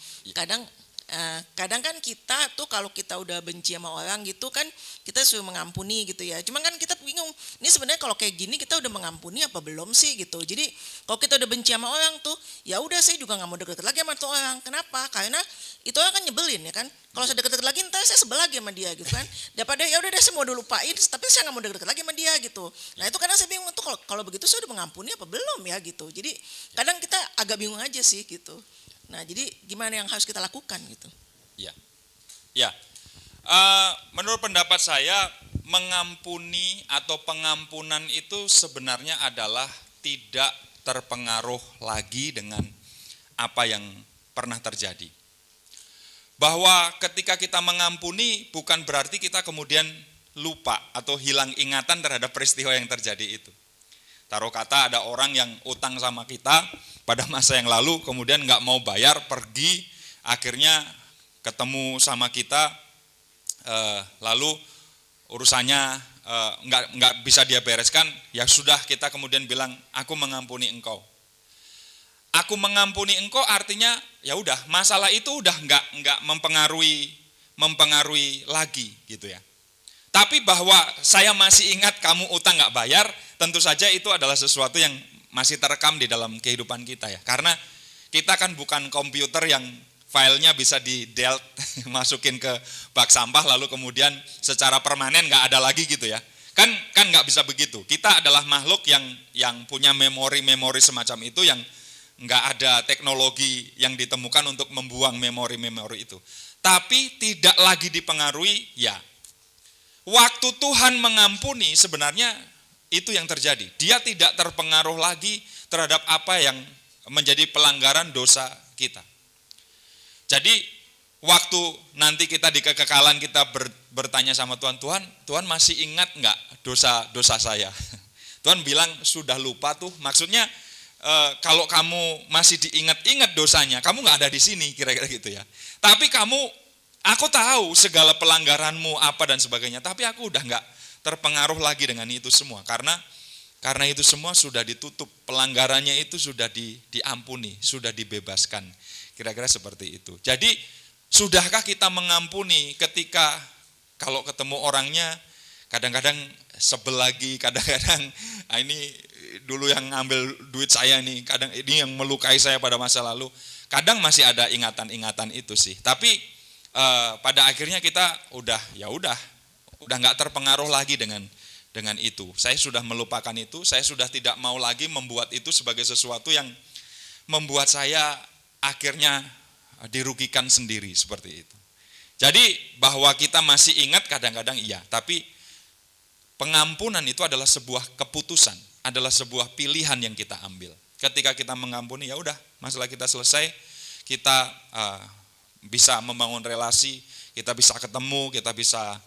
Kadang kan kita tuh kalau kita udah benci sama orang gitu kan kita suruh mengampuni gitu ya. Cuman kan kita bingung, ini sebenarnya kalau kayak gini kita udah mengampuni apa belum sih gitu. Jadi kalau kita udah benci sama orang tuh, ya udah saya juga nggak mau deket lagi sama tuh orang. Kenapa? Karena itu orang kan nyebelin ya kan. Kalau saya deket lagi ntar saya sebel lagi sama dia gitu kan. Daripada ya udah deh saya mau dulu lupain, tapi saya nggak mau deket lagi sama dia gitu. Nah itu kadang saya bingung tuh kalau begitu saya udah mengampuni apa belum ya gitu. Jadi kadang kita agak bingung aja sih gitu. Nah, jadi gimana yang harus kita lakukan gitu? Ya. Menurut pendapat saya, mengampuni atau pengampunan itu sebenarnya adalah tidak terpengaruh lagi dengan apa yang pernah terjadi. Bahwa ketika kita mengampuni bukan berarti kita kemudian lupa atau hilang ingatan terhadap peristiwa yang terjadi itu. Taruh kata ada orang yang utang sama kita pada masa yang lalu, kemudian nggak mau bayar, pergi, akhirnya ketemu sama kita, lalu urusannya nggak bisa dia bereskan, ya sudah kita kemudian bilang, aku mengampuni engkau. Aku mengampuni engkau artinya ya udah masalah itu udah nggak mempengaruhi lagi gitu ya. Tapi bahwa saya masih ingat kamu utang nggak bayar, tentu saja itu adalah sesuatu yang masih terekam di dalam kehidupan kita ya. Karena kita kan bukan komputer yang filenya bisa di-delete, masukin ke bak sampah lalu kemudian secara permanen nggak ada lagi gitu ya. Kan nggak bisa begitu. Kita adalah makhluk yang punya memori-memori semacam itu yang nggak ada teknologi yang ditemukan untuk membuang memori-memori itu. Tapi tidak lagi dipengaruhi ya. Waktu Tuhan mengampuni sebenarnya itu yang terjadi. Dia tidak terpengaruh lagi terhadap apa yang menjadi pelanggaran dosa kita. Jadi waktu nanti kita di kekekalan kita bertanya sama Tuhan, Tuhan masih ingat enggak dosa saya? Tuhan bilang sudah lupa tuh, maksudnya kalau kamu masih diingat-ingat dosanya, kamu enggak ada di sini kira-kira gitu ya. Tapi aku tahu segala pelanggaranmu apa dan sebagainya, tapi aku udah enggak terpengaruh lagi dengan itu semua karena itu semua sudah ditutup, pelanggarannya itu sudah diampuni, sudah dibebaskan. Kira-kira seperti itu. Jadi sudahkah kita mengampuni ketika kalau ketemu orangnya kadang-kadang sebel lagi, kadang-kadang ini dulu yang ngambil duit saya nih, kadang ini yang melukai saya pada masa lalu. Kadang masih ada ingatan-ingatan itu sih. Tapi pada akhirnya kita udah udah nggak terpengaruh lagi dengan itu. Saya sudah melupakan itu, saya sudah tidak mau lagi membuat itu sebagai sesuatu yang membuat saya akhirnya dirugikan sendiri seperti itu. Jadi bahwa kita masih ingat kadang-kadang iya, tapi pengampunan itu adalah sebuah keputusan, adalah sebuah pilihan yang kita ambil. Ketika kita mengampuni, ya udah, masalah kita selesai, kita bisa membangun relasi, kita bisa ketemu, kita bisa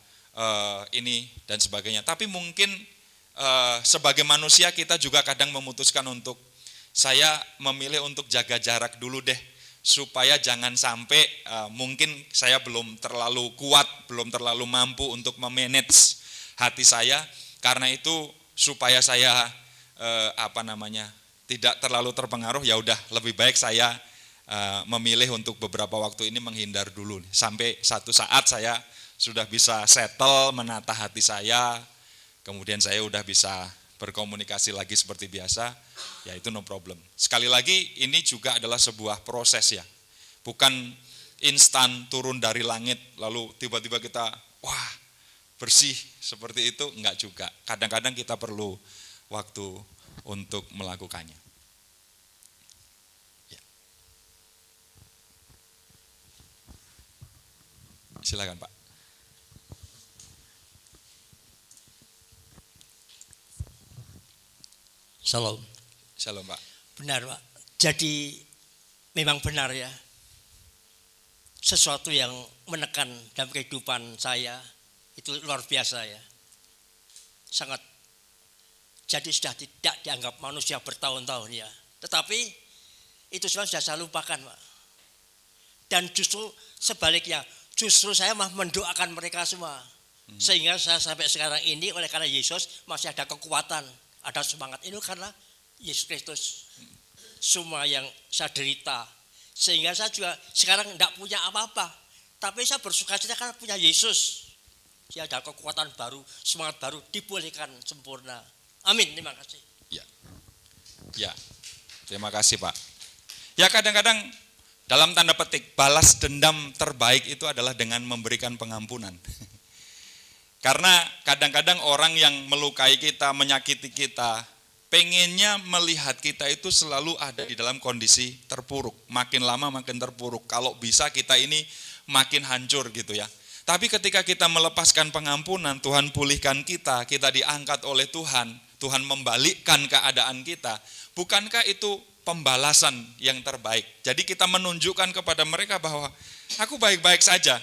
ini dan sebagainya. Tapi mungkin sebagai manusia kita juga kadang memutuskan untuk, saya memilih untuk jaga jarak dulu deh, supaya jangan sampai mungkin saya belum terlalu kuat, belum terlalu mampu untuk memanage hati saya. Karena itu supaya saya tidak terlalu terpengaruh, ya udah lebih baik saya memilih untuk beberapa waktu ini menghindar dulu, sampai satu saat saya sudah bisa settle, menata hati saya, kemudian saya udah bisa berkomunikasi lagi seperti biasa, ya itu no problem. Sekali lagi ini juga adalah sebuah proses ya, bukan instan turun dari langit lalu tiba-tiba kita wah bersih seperti itu, enggak juga. Kadang-kadang kita perlu waktu untuk melakukannya. Silakan Pak. Shalom. Shalom Pak. Benar Pak. Jadi memang benar ya. Sesuatu yang menekan dalam kehidupan saya itu luar biasa ya. Sangat. Jadi sudah tidak dianggap manusia bertahun-tahun ya. Tetapi itu semua sudah saya lupakan Pak. Dan justru sebaliknya, justru saya mendoakan mereka semua. Sehingga saya sampai sekarang ini oleh karena Yesus masih ada kekuatan, ada semangat. Ini karena Yesus Kristus. Semua yang saya derita. Sehingga saya juga sekarang tidak punya apa-apa. Tapi saya bersuka cita karena punya Yesus. Dia ada kekuatan baru, semangat baru, dibolehkan sempurna. Amin, terima kasih. Ya, terima kasih Pak. Ya kadang-kadang dalam tanda petik balas dendam terbaik itu adalah dengan memberikan pengampunan. Karena kadang-kadang orang yang melukai kita, menyakiti kita, pengennya melihat kita itu selalu ada di dalam kondisi terpuruk. Makin lama makin terpuruk. Kalau bisa kita ini makin hancur gitu ya. Tapi ketika kita melepaskan pengampunan, Tuhan pulihkan kita, kita diangkat oleh Tuhan, Tuhan membalikkan keadaan kita. Bukankah itu pembalasan yang terbaik? Jadi kita menunjukkan kepada mereka bahwa aku baik-baik saja.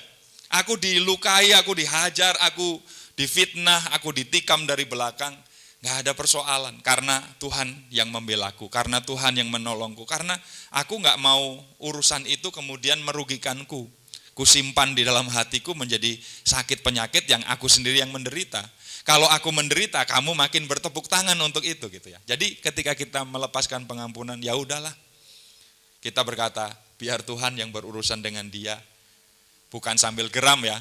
Aku dilukai, aku dihajar, aku difitnah, aku ditikam dari belakang. Gak ada persoalan, karena Tuhan yang membelaku, karena Tuhan yang menolongku, karena aku gak mau urusan itu kemudian merugikanku. Kusimpan di dalam hatiku menjadi sakit penyakit yang aku sendiri yang menderita. Kalau aku menderita, kamu makin bertepuk tangan untuk itu gitu ya. Jadi ketika kita melepaskan pengampunan, ya udahlah. Kita berkata, biar Tuhan yang berurusan dengan dia. Bukan sambil geram ya.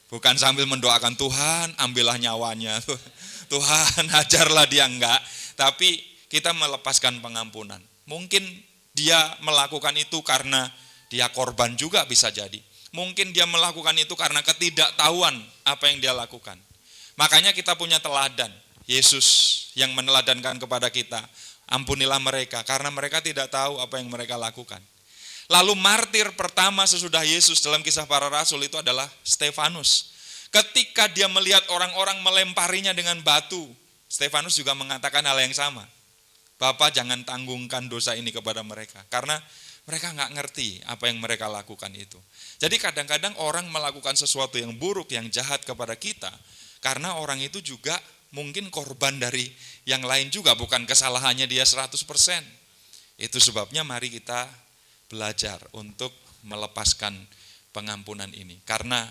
Bukan sambil mendoakan Tuhan, ambillah nyawanya. Tuhan, hajarlah dia, enggak. Tapi kita melepaskan pengampunan. Mungkin dia melakukan itu karena dia korban juga bisa jadi. Mungkin dia melakukan itu karena ketidaktahuan apa yang dia lakukan. Makanya kita punya teladan, Yesus yang meneladankan kepada kita, ampunilah mereka karena mereka tidak tahu apa yang mereka lakukan. Lalu martir pertama sesudah Yesus dalam Kisah Para Rasul itu adalah Stefanus. Ketika dia melihat orang-orang melemparinya dengan batu, Stefanus juga mengatakan hal yang sama. Bapak jangan tanggungkan dosa ini kepada mereka, karena mereka nggak ngerti apa yang mereka lakukan itu. Jadi kadang-kadang orang melakukan sesuatu yang buruk, yang jahat kepada kita, karena orang itu juga mungkin korban dari yang lain juga, bukan kesalahannya dia 100%. Itu sebabnya mari kita belajar untuk melepaskan pengampunan ini. Karena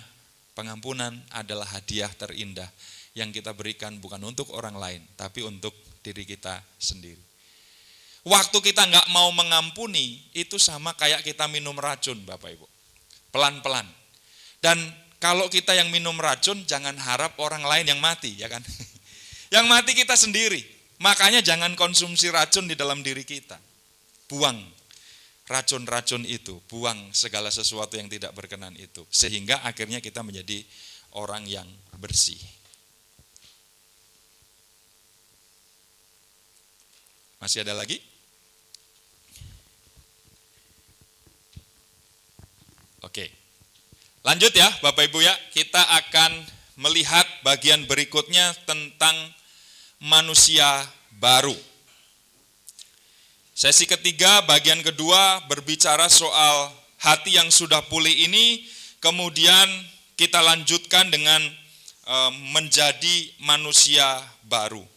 pengampunan adalah hadiah terindah yang kita berikan bukan untuk orang lain, tapi untuk diri kita sendiri. Waktu kita nggak mau mengampuni, itu sama kayak kita minum racun Bapak Ibu. Pelan-pelan. Dan kalau kita yang minum racun, jangan harap orang lain yang mati, ya kan? Yang mati kita sendiri. Makanya jangan konsumsi racun di dalam diri kita. Buang racun-racun itu, buang segala sesuatu yang tidak berkenan itu. Sehingga akhirnya kita menjadi orang yang bersih. Masih ada lagi? Oke. Lanjut ya Bapak Ibu ya, kita akan melihat bagian berikutnya tentang manusia baru. Sesi ketiga, bagian kedua berbicara soal hati yang sudah pulih ini, kemudian kita lanjutkan dengan menjadi manusia baru.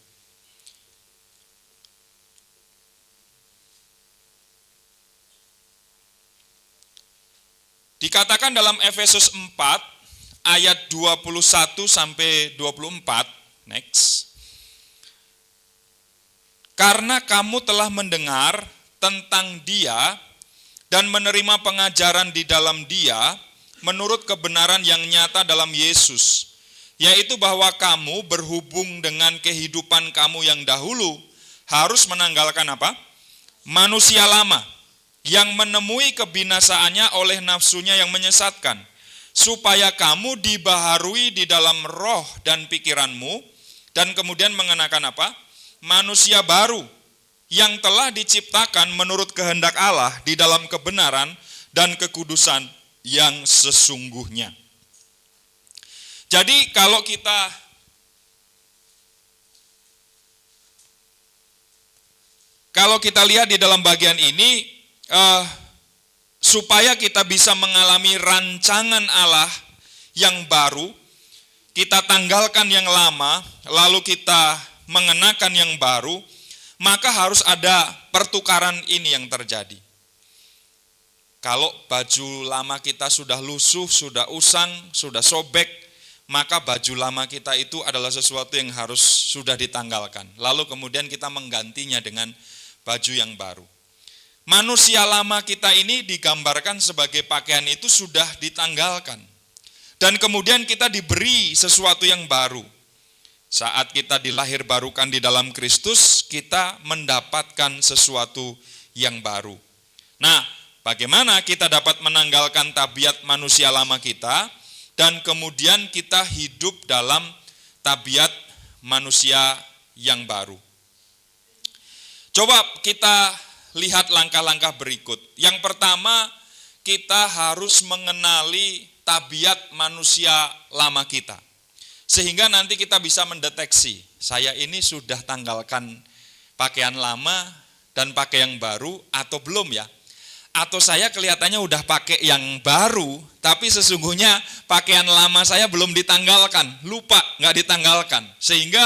Dikatakan dalam Efesus 4 ayat 21 sampai 24, next. Karena kamu telah mendengar tentang Dia dan menerima pengajaran di dalam Dia menurut kebenaran yang nyata dalam Yesus, yaitu bahwa kamu berhubung dengan kehidupan kamu yang dahulu harus menanggalkan apa? Manusia lama yang menemui kebinasaannya oleh nafsunya yang menyesatkan, supaya kamu dibaharui di dalam roh dan pikiranmu, dan kemudian mengenakan apa? Manusia baru yang telah diciptakan menurut kehendak Allah di dalam kebenaran dan kekudusan yang sesungguhnya. Jadi kalau kita lihat di dalam bagian ini, supaya kita bisa mengalami rancangan Allah yang baru, kita tanggalkan yang lama, lalu kita mengenakan yang baru, maka harus ada pertukaran ini yang terjadi. Kalau baju lama kita sudah lusuh, sudah usang, sudah sobek, maka baju lama kita itu adalah sesuatu yang harus sudah ditanggalkan. Lalu kemudian kita menggantinya dengan baju yang baru. Manusia lama kita ini digambarkan sebagai pakaian itu sudah ditanggalkan. Dan kemudian kita diberi sesuatu yang baru. Saat kita dilahirbarukan di dalam Kristus, kita mendapatkan sesuatu yang baru. Nah, bagaimana kita dapat menanggalkan tabiat manusia lama kita, dan kemudian kita hidup dalam tabiat manusia yang baru. Coba kita lihat langkah-langkah berikut. Yang pertama, kita harus mengenali tabiat manusia lama kita. Sehingga nanti kita bisa mendeteksi, saya ini sudah tanggalkan pakaian lama dan pakai yang baru atau belum ya? Atau saya kelihatannya udah pakai yang baru, tapi sesungguhnya pakaian lama saya belum ditanggalkan, lupa nggak ditanggalkan. Sehingga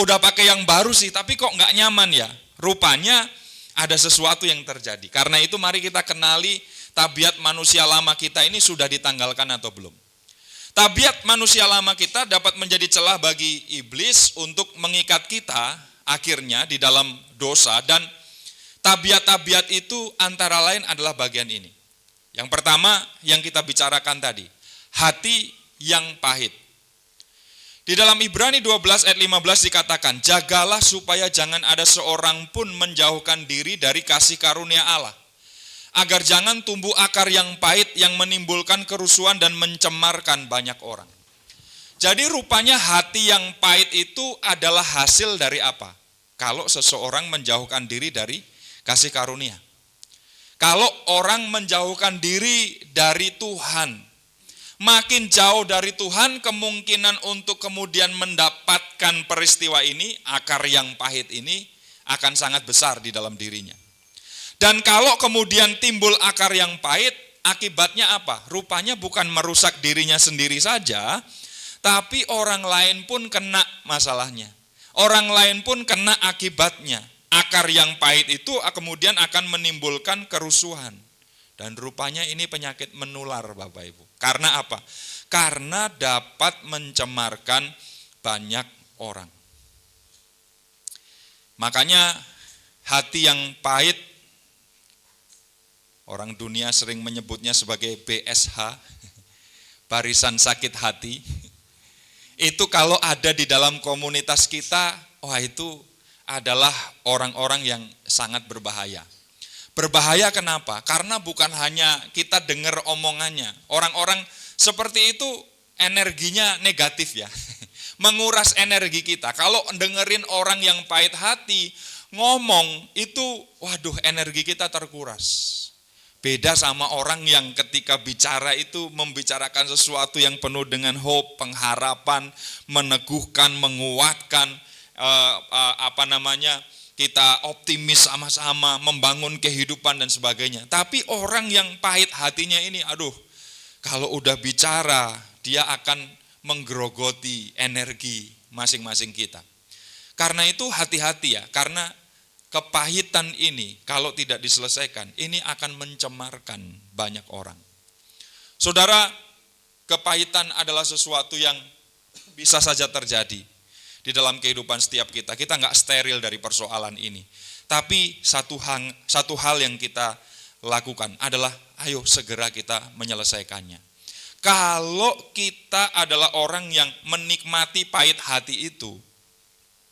udah pakai yang baru sih, tapi kok nggak nyaman ya? Rupanya ada sesuatu yang terjadi. Karena itu mari kita kenali tabiat manusia lama kita ini sudah ditanggalkan atau belum. Tabiat manusia lama kita dapat menjadi celah bagi iblis untuk mengikat kita akhirnya di dalam dosa, dan tabiat-tabiat itu antara lain adalah bagian ini. Yang pertama yang kita bicarakan tadi, hati yang pahit. Di dalam Ibrani 12 ayat 15 dikatakan, jagalah supaya jangan ada seorang pun menjauhkan diri dari kasih karunia Allah, agar jangan tumbuh akar yang pahit yang menimbulkan kerusuhan dan mencemarkan banyak orang. Jadi rupanya hati yang pahit itu adalah hasil dari apa? Kalau seseorang menjauhkan diri dari kasih karunia. Kalau orang menjauhkan diri dari Tuhan, makin jauh dari Tuhan, kemungkinan untuk kemudian mendapatkan peristiwa ini, akar yang pahit ini akan sangat besar di dalam dirinya. Dan kalau kemudian timbul akar yang pahit, akibatnya apa? Rupanya bukan merusak dirinya sendiri saja, tapi orang lain pun kena masalahnya. Orang lain pun kena akibatnya. Akar yang pahit itu kemudian akan menimbulkan kerusuhan. Dan rupanya ini penyakit menular Bapak Ibu. Karena apa? Karena dapat mencemarkan banyak orang. Makanya hati yang pahit, orang dunia sering menyebutnya sebagai BSH, barisan sakit hati. Itu kalau ada di dalam komunitas kita, wah itu adalah orang-orang yang sangat berbahaya. Berbahaya kenapa? Karena bukan hanya kita dengar omongannya. Orang-orang seperti itu energinya negatif ya. Menguras energi kita. Kalau dengerin orang yang pahit hati, ngomong itu, waduh, energi kita terkuras. Beda sama orang yang ketika bicara itu membicarakan sesuatu yang penuh dengan hope, pengharapan, meneguhkan, menguatkan, kita optimis sama-sama, membangun kehidupan dan sebagainya. Tapi orang yang pahit hatinya ini, aduh, kalau udah bicara, dia akan menggerogoti energi masing-masing kita. Karena itu hati-hati ya, karena kepahitan ini kalau tidak diselesaikan, ini akan mencemarkan banyak orang. Saudara, kepahitan adalah sesuatu yang bisa saja terjadi di dalam kehidupan setiap kita. Kita nggak steril dari persoalan ini. Tapi satu hal yang kita lakukan adalah ayo segera kita menyelesaikannya. Kalau kita adalah orang yang menikmati pahit hati itu,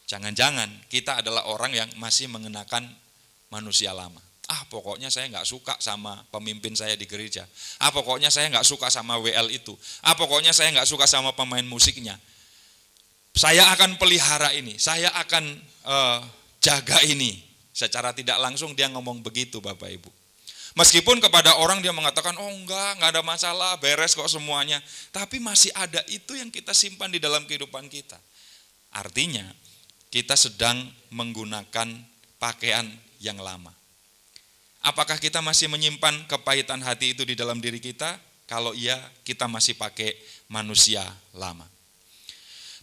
jangan-jangan kita adalah orang yang masih mengenakan manusia lama. Pokoknya saya nggak suka sama pemimpin saya di gereja. Pokoknya saya nggak suka sama WL itu. Pokoknya saya nggak suka sama pemain musiknya. Saya akan pelihara ini, saya akan jaga ini. Secara tidak langsung dia ngomong begitu Bapak Ibu. Meskipun kepada orang dia mengatakan, enggak ada masalah, beres kok semuanya. Tapi masih ada itu yang kita simpan di dalam kehidupan kita. Artinya, kita sedang menggunakan pakaian yang lama. Apakah kita masih menyimpan kepahitan hati itu di dalam diri kita? Kalau iya, kita masih pakai manusia lama.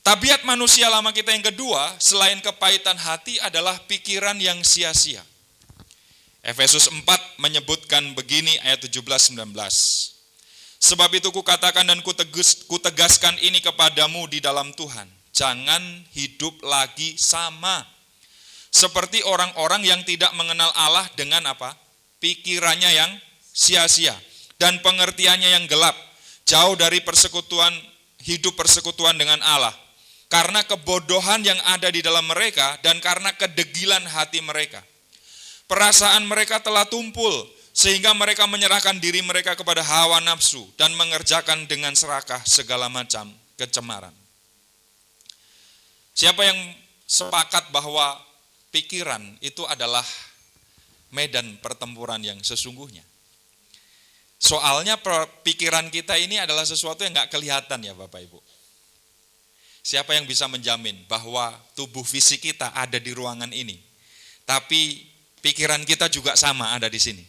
Tabiat manusia lama kita yang kedua, selain kepahitan hati adalah pikiran yang sia-sia. Efesus 4 menyebutkan begini ayat 17-19. Sebab itu kukatakan dan kutegaskan ini kepadamu di dalam Tuhan. Jangan hidup lagi sama seperti orang-orang yang tidak mengenal Allah dengan apa? Pikirannya yang sia-sia dan pengertiannya yang gelap, jauh dari hidup persekutuan dengan Allah. Karena kebodohan yang ada di dalam mereka dan karena kedegilan hati mereka. Perasaan mereka telah tumpul sehingga mereka menyerahkan diri mereka kepada hawa nafsu dan mengerjakan dengan serakah segala macam kecemaran. Siapa yang sepakat bahwa pikiran itu adalah medan pertempuran yang sesungguhnya? Soalnya pikiran kita ini adalah sesuatu yang nggak kelihatan ya Bapak Ibu. Siapa yang bisa menjamin bahwa tubuh fisik kita ada di ruangan ini, tapi pikiran kita juga sama ada di sini?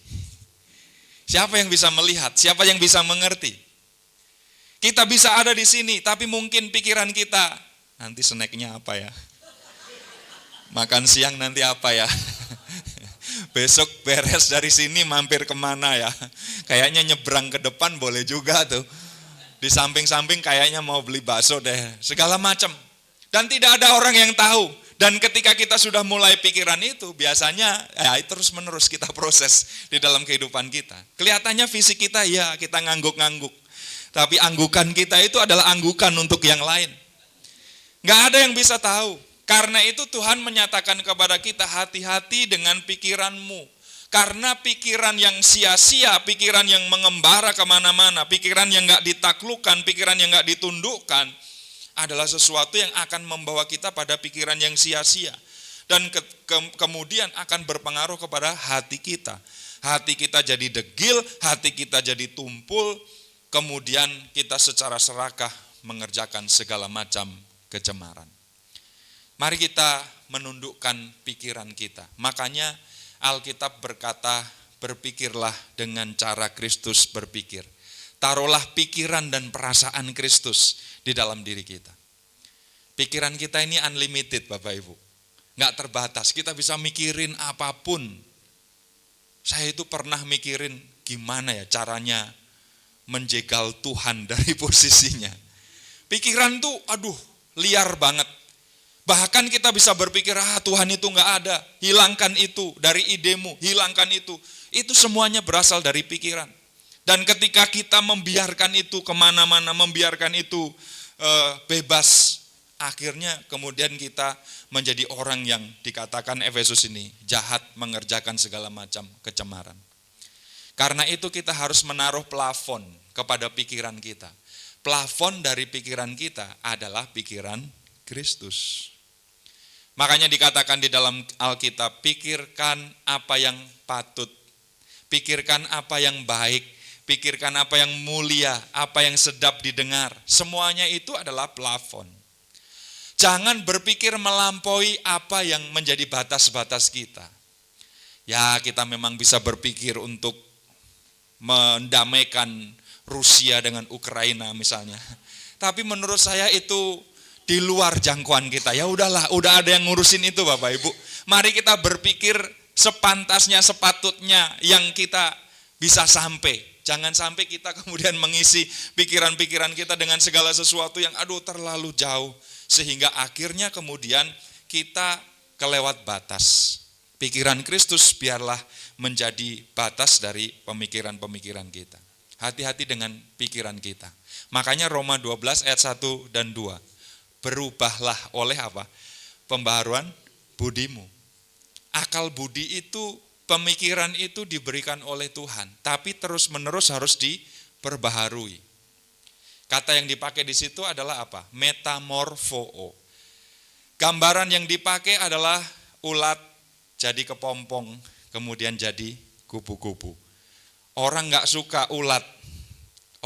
Siapa yang bisa melihat? Siapa yang bisa mengerti? Kita bisa ada di sini, tapi mungkin pikiran kita, nanti snacknya apa ya? Makan siang nanti apa ya? Besok beres dari sini mampir kemana ya? Kayaknya nyebrang ke depan boleh juga tuh. Di samping-samping kayaknya mau beli bakso deh. Segala macam. Dan tidak ada orang yang tahu. Dan ketika kita sudah mulai pikiran itu, biasanya terus menerus kita proses di dalam kehidupan kita. Kelihatannya fisik kita ya kita ngangguk-ngangguk. Tapi anggukan kita itu adalah anggukan untuk yang lain. Nggak ada yang bisa tahu. Karena itu Tuhan menyatakan kepada kita, hati-hati dengan pikiranmu. Karena pikiran yang sia-sia, pikiran yang mengembara kemana-mana, pikiran yang nggak ditaklukkan, pikiran yang nggak ditundukkan, adalah sesuatu yang akan membawa kita pada pikiran yang sia-sia. Dan kemudian akan berpengaruh kepada hati kita. Hati kita jadi degil, hati kita jadi tumpul, kemudian kita secara serakah mengerjakan segala macam kecemaran. Mari kita menundukkan pikiran kita. Makanya Alkitab berkata, berpikirlah dengan cara Kristus berpikir. Taruhlah pikiran dan perasaan Kristus di dalam diri kita. Pikiran kita ini unlimited Bapak Ibu. Nggak terbatas, kita bisa mikirin apapun. Saya itu pernah mikirin gimana ya caranya menjegal Tuhan dari posisinya. Pikiran tuh liar banget. Bahkan kita bisa berpikir, Tuhan itu nggak ada, hilangkan itu dari idemu, hilangkan itu. Itu semuanya berasal dari pikiran. Dan ketika kita membiarkan itu kemana-mana, membiarkan itu bebas, akhirnya kemudian kita menjadi orang yang dikatakan Efesus ini, jahat mengerjakan segala macam kecemaran. Karena itu kita harus menaruh plafon kepada pikiran kita. Plafon dari pikiran kita adalah pikiran Kristus. Makanya dikatakan di dalam Alkitab, pikirkan apa yang patut, pikirkan apa yang baik, pikirkan apa yang mulia, apa yang sedap didengar. Semuanya itu adalah plafon. Jangan berpikir melampaui apa yang menjadi batas-batas kita. Ya, kita memang bisa berpikir untuk mendamaikan Rusia dengan Ukraina misalnya. Tapi menurut saya itu di luar jangkauan kita. Ya udahlah, udah ada yang ngurusin itu Bapak Ibu. Mari kita berpikir sepantasnya, sepatutnya yang kita bisa sampai. Jangan sampai kita kemudian mengisi pikiran-pikiran kita dengan segala sesuatu yang terlalu jauh. Sehingga akhirnya kemudian kita kelewat batas. Pikiran Kristus biarlah menjadi batas dari pemikiran-pemikiran kita. Hati-hati dengan pikiran kita. Makanya Roma 12 ayat 1 dan 2. Berubahlah oleh apa? Pembaharuan budimu. Akal budi itu, pemikiran itu diberikan oleh Tuhan, tapi terus-menerus harus diperbaharui. Kata yang dipakai di situ adalah apa? Metamorfoo. Gambaran yang dipakai adalah ulat jadi kepompong, kemudian jadi kupu-kupu. Orang nggak suka ulat,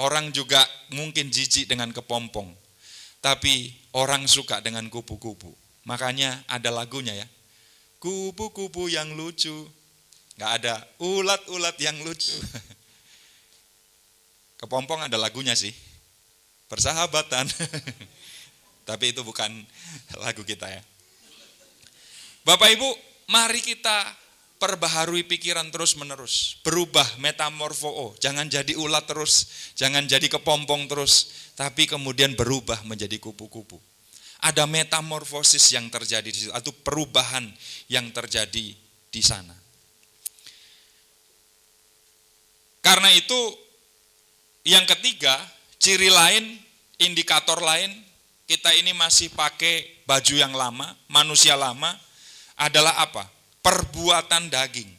orang juga mungkin jijik dengan kepompong. Tapi orang suka dengan kupu-kupu. Makanya ada lagunya ya. Kupu-kupu yang lucu. Nggak ada ulat-ulat yang lucu. Kepompong ada lagunya sih. Persahabatan. Tapi itu bukan lagu kita ya. Bapak Ibu, mari kita perbaharui pikiran terus-menerus. Berubah, metamorfoo. Jangan jadi ulat terus. Jangan jadi kepompong terus. Tapi kemudian berubah menjadi kupu-kupu. Ada metamorfosis yang terjadi di situ, atau perubahan yang terjadi di sana. Karena itu, yang ketiga, ciri lain, indikator lain, kita ini masih pakai baju yang lama, manusia lama, adalah apa? Perbuatan daging.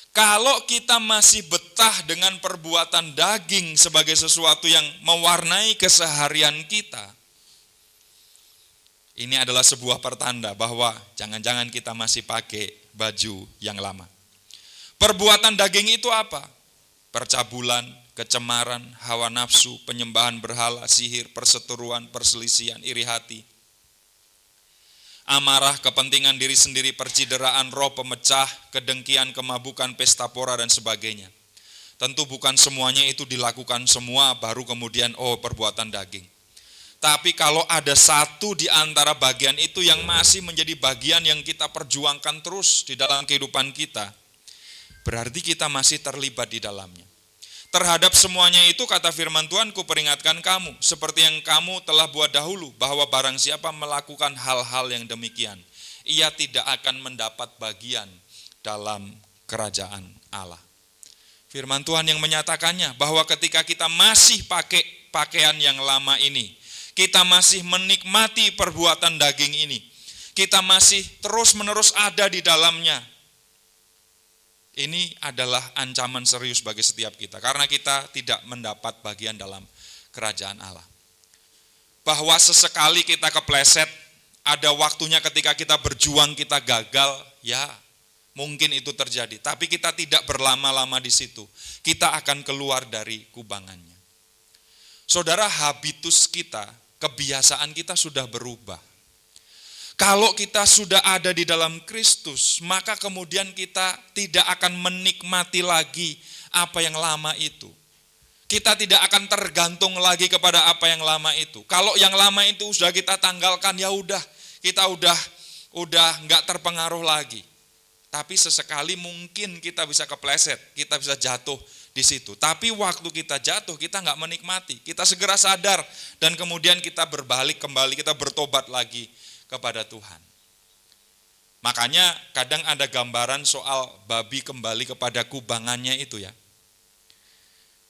Kalau kita masih betah dengan perbuatan daging sebagai sesuatu yang mewarnai keseharian kita, ini adalah sebuah pertanda bahwa jangan-jangan kita masih pakai baju yang lama. Perbuatan daging itu apa? Percabulan, kecemaran, hawa nafsu, penyembahan berhala, sihir, perseteruan, perselisihan, iri hati, amarah, kepentingan diri sendiri, percideraan, roh pemecah, kedengkian, kemabukan, pesta pora, dan sebagainya. Tentu bukan semuanya itu dilakukan semua baru kemudian perbuatan daging. Tapi kalau ada satu di antara bagian itu yang masih menjadi bagian yang kita perjuangkan terus di dalam kehidupan kita, berarti kita masih terlibat di dalamnya. Terhadap semuanya itu kata firman Tuhan, kuperingatkan kamu, seperti yang kamu telah buat dahulu, bahwa barang siapa melakukan hal-hal yang demikian, ia tidak akan mendapat bagian dalam kerajaan Allah. Firman Tuhan yang menyatakannya, bahwa ketika kita masih pakai pakaian yang lama ini, kita masih menikmati perbuatan daging ini, kita masih terus-menerus ada di dalamnya, ini adalah ancaman serius bagi setiap kita, karena kita tidak mendapat bagian dalam kerajaan Allah. Bahwa sesekali kita kepleset, ada waktunya ketika kita berjuang kita gagal, ya mungkin itu terjadi. Tapi kita tidak berlama-lama di situ, kita akan keluar dari kubangannya. Saudara, habitus kita, kebiasaan kita sudah berubah. Kalau kita sudah ada di dalam Kristus, maka kemudian kita tidak akan menikmati lagi apa yang lama itu. Kita tidak akan tergantung lagi kepada apa yang lama itu. Kalau yang lama itu sudah kita tanggalkan, ya udah, kita udah nggak terpengaruh lagi. Tapi sesekali mungkin kita bisa kepleset, kita bisa jatuh di situ. Tapi waktu kita jatuh, kita nggak menikmati. Kita segera sadar dan kemudian kita berbalik kembali, kita bertobat lagi kepada Tuhan. Makanya kadang ada gambaran soal babi kembali kepada kubangannya itu ya.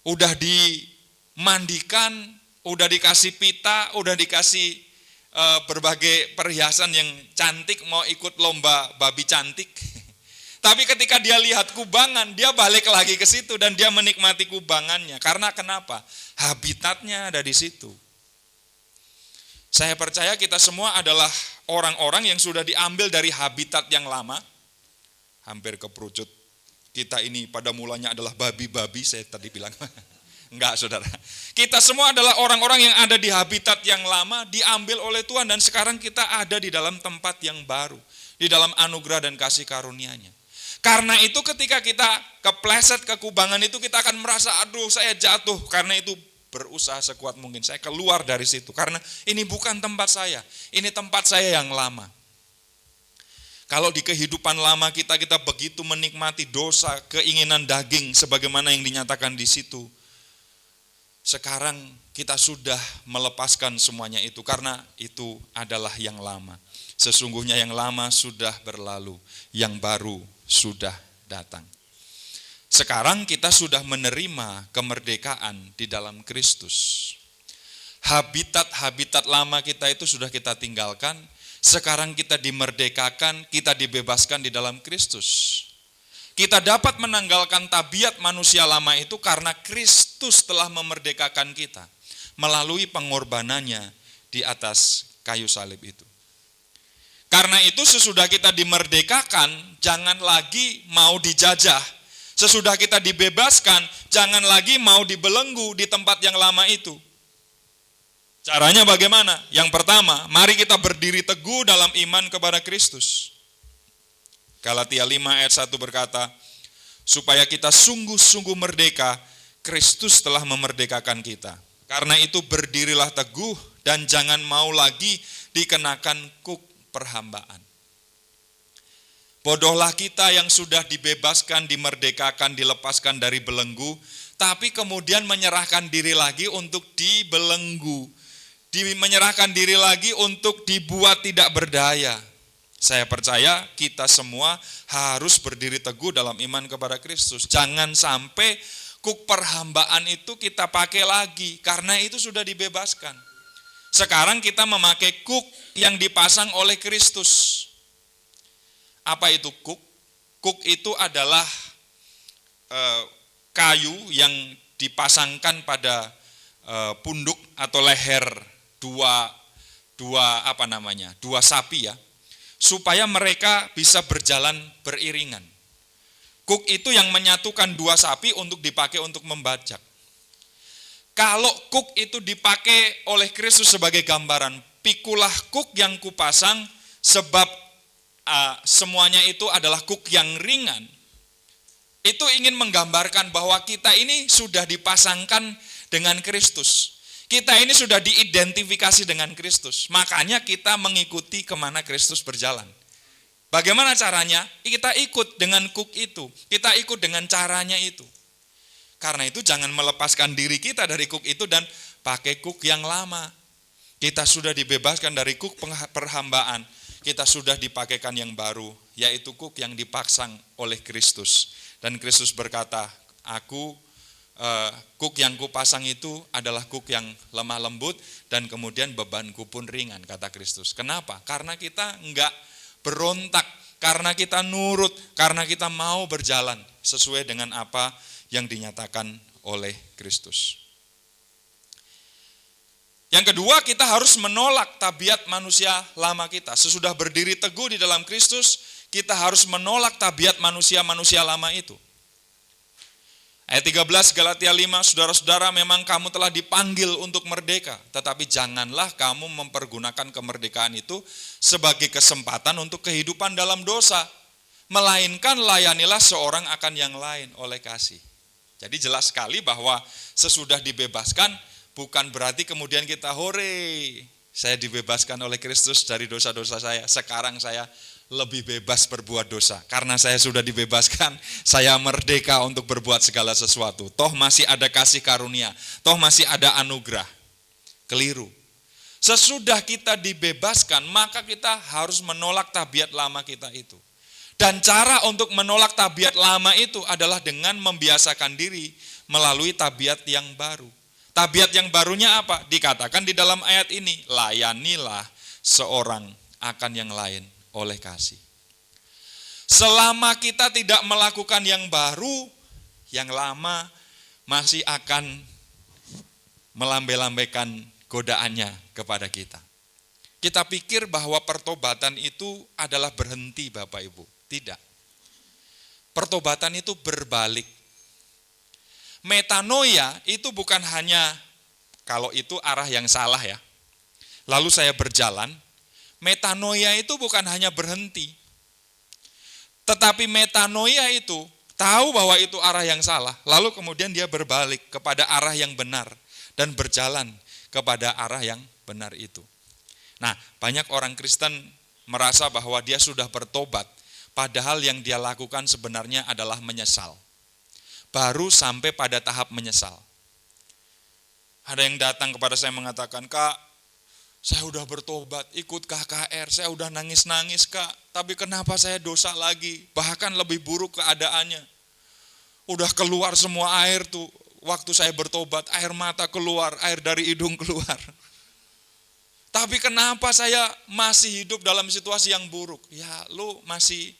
Udah dimandikan, udah dikasih pita, udah dikasih berbagai perhiasan yang cantik, mau ikut lomba babi cantik. Tapi ketika dia lihat kubangan, dia balik lagi ke situ dan dia menikmati kubangannya. Karena kenapa? Habitatnya ada di situ. Saya percaya kita semua adalah orang-orang yang sudah diambil dari habitat yang lama, hampir keperucut. Kita ini pada mulanya adalah babi-babi, saya tadi bilang. Enggak, saudara. Kita semua adalah orang-orang yang ada di habitat yang lama, diambil oleh Tuhan, dan sekarang kita ada di dalam tempat yang baru, di dalam anugerah dan kasih karunia-Nya. Karena itu ketika kita kepleset ke kubangan itu, kita akan merasa, aduh saya jatuh. Karena itu berusaha sekuat mungkin, saya keluar dari situ. Karena ini bukan tempat saya, ini tempat saya yang lama. Kalau di kehidupan lama kita begitu menikmati dosa, keinginan daging, sebagaimana yang dinyatakan di situ. Sekarang kita sudah melepaskan semuanya itu, karena itu adalah yang lama. Sesungguhnya yang lama sudah berlalu, yang baru sudah datang. Sekarang kita sudah menerima kemerdekaan di dalam Kristus. Habitat-habitat lama kita itu sudah kita tinggalkan, sekarang kita dimerdekakan, kita dibebaskan di dalam Kristus. Kita dapat menanggalkan tabiat manusia lama itu karena Kristus telah memerdekakan kita melalui pengorbanannya di atas kayu salib itu. Karena itu sesudah kita dimerdekakan, jangan lagi mau dijajah. Sesudah kita dibebaskan, jangan lagi mau dibelenggu di tempat yang lama itu. Caranya bagaimana? Yang pertama, mari kita berdiri teguh dalam iman kepada Kristus. Galatia 5 ayat 1 berkata, supaya kita sungguh-sungguh merdeka, Kristus telah memerdekakan kita. Karena itu berdirilah teguh dan jangan mau lagi dikenakan kuk perhambaan. Bodohlah kita yang sudah dibebaskan, dimerdekakan, dilepaskan dari belenggu, tapi kemudian menyerahkan diri lagi untuk dibelenggu, menyerahkan diri lagi untuk dibuat tidak berdaya. Saya percaya kita semua harus berdiri teguh dalam iman kepada Kristus. Jangan sampai kuk perhambaan itu kita pakai lagi, karena itu sudah dibebaskan. Sekarang kita memakai kuk yang dipasang oleh Kristus. Apa itu kuk? Kuk itu adalah kayu yang dipasangkan pada punduk atau leher dua sapi ya, supaya mereka bisa berjalan beriringan. Kuk itu yang menyatukan dua sapi untuk dipakai untuk membajak. Kalau kuk itu dipakai oleh Kristus sebagai gambaran, pikulah kuk yang kupasang, sebab semuanya itu adalah kuk yang ringan. Itu ingin menggambarkan bahwa kita ini sudah dipasangkan dengan Kristus. Kita ini sudah diidentifikasi dengan Kristus. Makanya kita mengikuti kemana Kristus berjalan. Bagaimana caranya? Kita ikut dengan kuk itu. Kita ikut dengan caranya itu. Karena itu jangan melepaskan diri kita dari kuk itu dan pakai kuk yang lama. Kita sudah dibebaskan dari kuk perhambaan. Kita sudah dipakaikan yang baru, yaitu kuk yang dipasang oleh Kristus. Dan Kristus berkata, kuk yang kupasang itu adalah kuk yang lemah lembut dan kemudian bebanku pun ringan, kata Kristus. Kenapa? Karena kita enggak berontak, karena kita nurut, karena kita mau berjalan sesuai dengan apa yang dinyatakan oleh Kristus. Yang kedua, kita harus menolak tabiat manusia lama kita. Sesudah berdiri teguh di dalam Kristus, kita harus menolak tabiat manusia lama itu. Ayat 13 Galatia 5, saudara-saudara, memang kamu telah dipanggil untuk merdeka, tetapi janganlah kamu mempergunakan kemerdekaan itu sebagai kesempatan untuk kehidupan dalam dosa, melainkan layanilah seorang akan yang lain oleh kasih. Jadi jelas sekali bahwa sesudah dibebaskan, bukan berarti kemudian kita hore, saya dibebaskan oleh Kristus dari dosa-dosa saya, sekarang saya lebih bebas berbuat dosa. Karena saya sudah dibebaskan, saya merdeka untuk berbuat segala sesuatu. Toh masih ada kasih karunia, toh masih ada anugerah. Keliru. Sesudah kita dibebaskan, maka kita harus menolak tabiat lama kita itu. Dan cara untuk menolak tabiat lama itu adalah dengan membiasakan diri melalui tabiat yang baru. Tabiat yang barunya apa? Dikatakan di dalam ayat ini, layanilah seorang akan yang lain oleh kasih. Selama kita tidak melakukan yang baru, yang lama masih akan melambai-lambaikan godaannya kepada kita. Kita pikir bahwa pertobatan itu adalah berhenti Bapak Ibu. Tidak. Pertobatan itu berbalik. Metanoia itu bukan hanya, kalau itu arah yang salah ya. Lalu saya berjalan, metanoia itu bukan hanya berhenti. Tetapi metanoia itu tahu bahwa itu arah yang salah, lalu kemudian dia berbalik kepada arah yang benar dan berjalan kepada arah yang benar itu. Nah, banyak orang Kristen merasa bahwa dia sudah bertobat, padahal yang dia lakukan sebenarnya adalah menyesal. Baru sampai pada tahap menyesal. Ada yang datang kepada saya mengatakan, Kak, saya udah bertobat, ikut KKR, saya udah nangis-nangis Kak, tapi kenapa saya dosa lagi, bahkan lebih buruk keadaannya. Udah keluar semua air tuh, waktu saya bertobat, air mata keluar, air dari hidung keluar. Tapi kenapa saya masih hidup dalam situasi yang buruk? Ya lu masih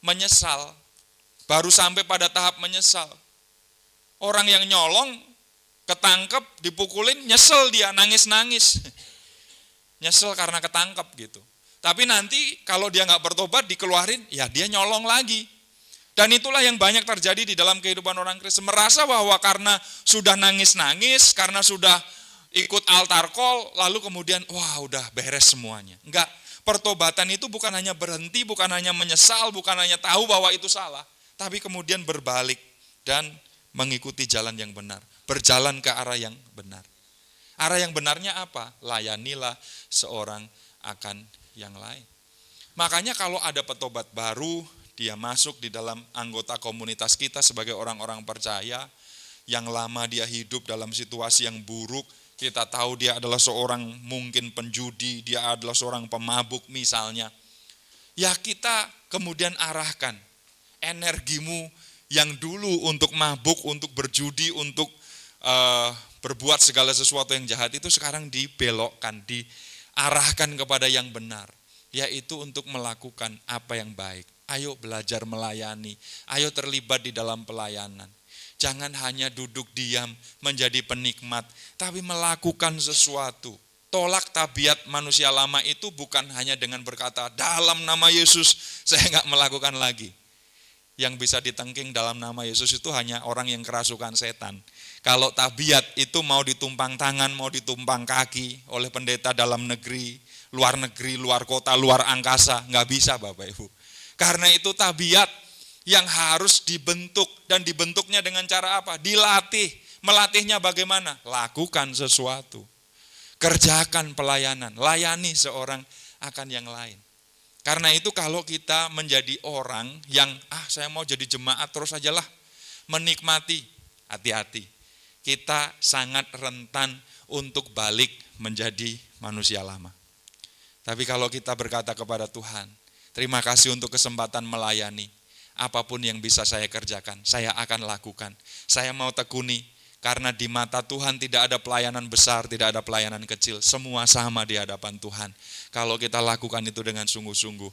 menyesal, baru sampai pada tahap menyesal. Orang yang nyolong, ketangkep, dipukulin, nyesel dia, nangis-nangis. Nyesel karena ketangkep gitu. Tapi nanti kalau dia nggak bertobat dikeluarin, ya dia nyolong lagi. Dan itulah yang banyak terjadi di dalam kehidupan orang Kristen. Merasa bahwa karena sudah nangis-nangis, karena sudah ikut altar call, lalu kemudian wah udah beres semuanya. Enggak, pertobatan itu bukan hanya berhenti, bukan hanya menyesal, bukan hanya tahu bahwa itu salah. Tapi kemudian berbalik dan mengikuti jalan yang benar. Berjalan ke arah yang benar. Arah yang benarnya apa? Layanilah seorang akan yang lain. Makanya kalau ada petobat baru, dia masuk di dalam anggota komunitas kita sebagai orang-orang percaya, yang lama dia hidup dalam situasi yang buruk, kita tahu dia adalah seorang mungkin penjudi, dia adalah seorang pemabuk misalnya. Ya kita kemudian arahkan energimu yang dulu untuk mabuk, untuk berjudi, untuk berbuat segala sesuatu yang jahat itu sekarang dibelokkan, diarahkan kepada yang benar. Yaitu untuk melakukan apa yang baik. Ayo belajar melayani, ayo terlibat di dalam pelayanan. Jangan hanya duduk diam menjadi penikmat, tapi melakukan sesuatu. Tolak tabiat manusia lama itu bukan hanya dengan berkata, dalam nama Yesus saya nggak melakukan lagi. Yang bisa ditengking dalam nama Yesus itu hanya orang yang kerasukan setan. Kalau tabiat itu mau ditumpang tangan, mau ditumpang kaki oleh pendeta dalam negeri, luar kota, luar angkasa, nggak bisa Bapak Ibu. Karena itu tabiat yang harus dibentuk, dan dibentuknya dengan cara apa? Dilatih. Melatihnya bagaimana? Lakukan sesuatu. Kerjakan pelayanan, layani seorang akan yang lain. Karena itu kalau kita menjadi orang yang, saya mau jadi jemaat terus ajalah, menikmati, hati-hati. Kita sangat rentan untuk balik menjadi manusia lama. Tapi kalau kita berkata kepada Tuhan, terima kasih untuk kesempatan melayani. Apapun yang bisa saya kerjakan, saya akan lakukan. Saya mau tekuni, karena di mata Tuhan tidak ada pelayanan besar, tidak ada pelayanan kecil. Semua sama di hadapan Tuhan. Kalau kita lakukan itu dengan sungguh-sungguh,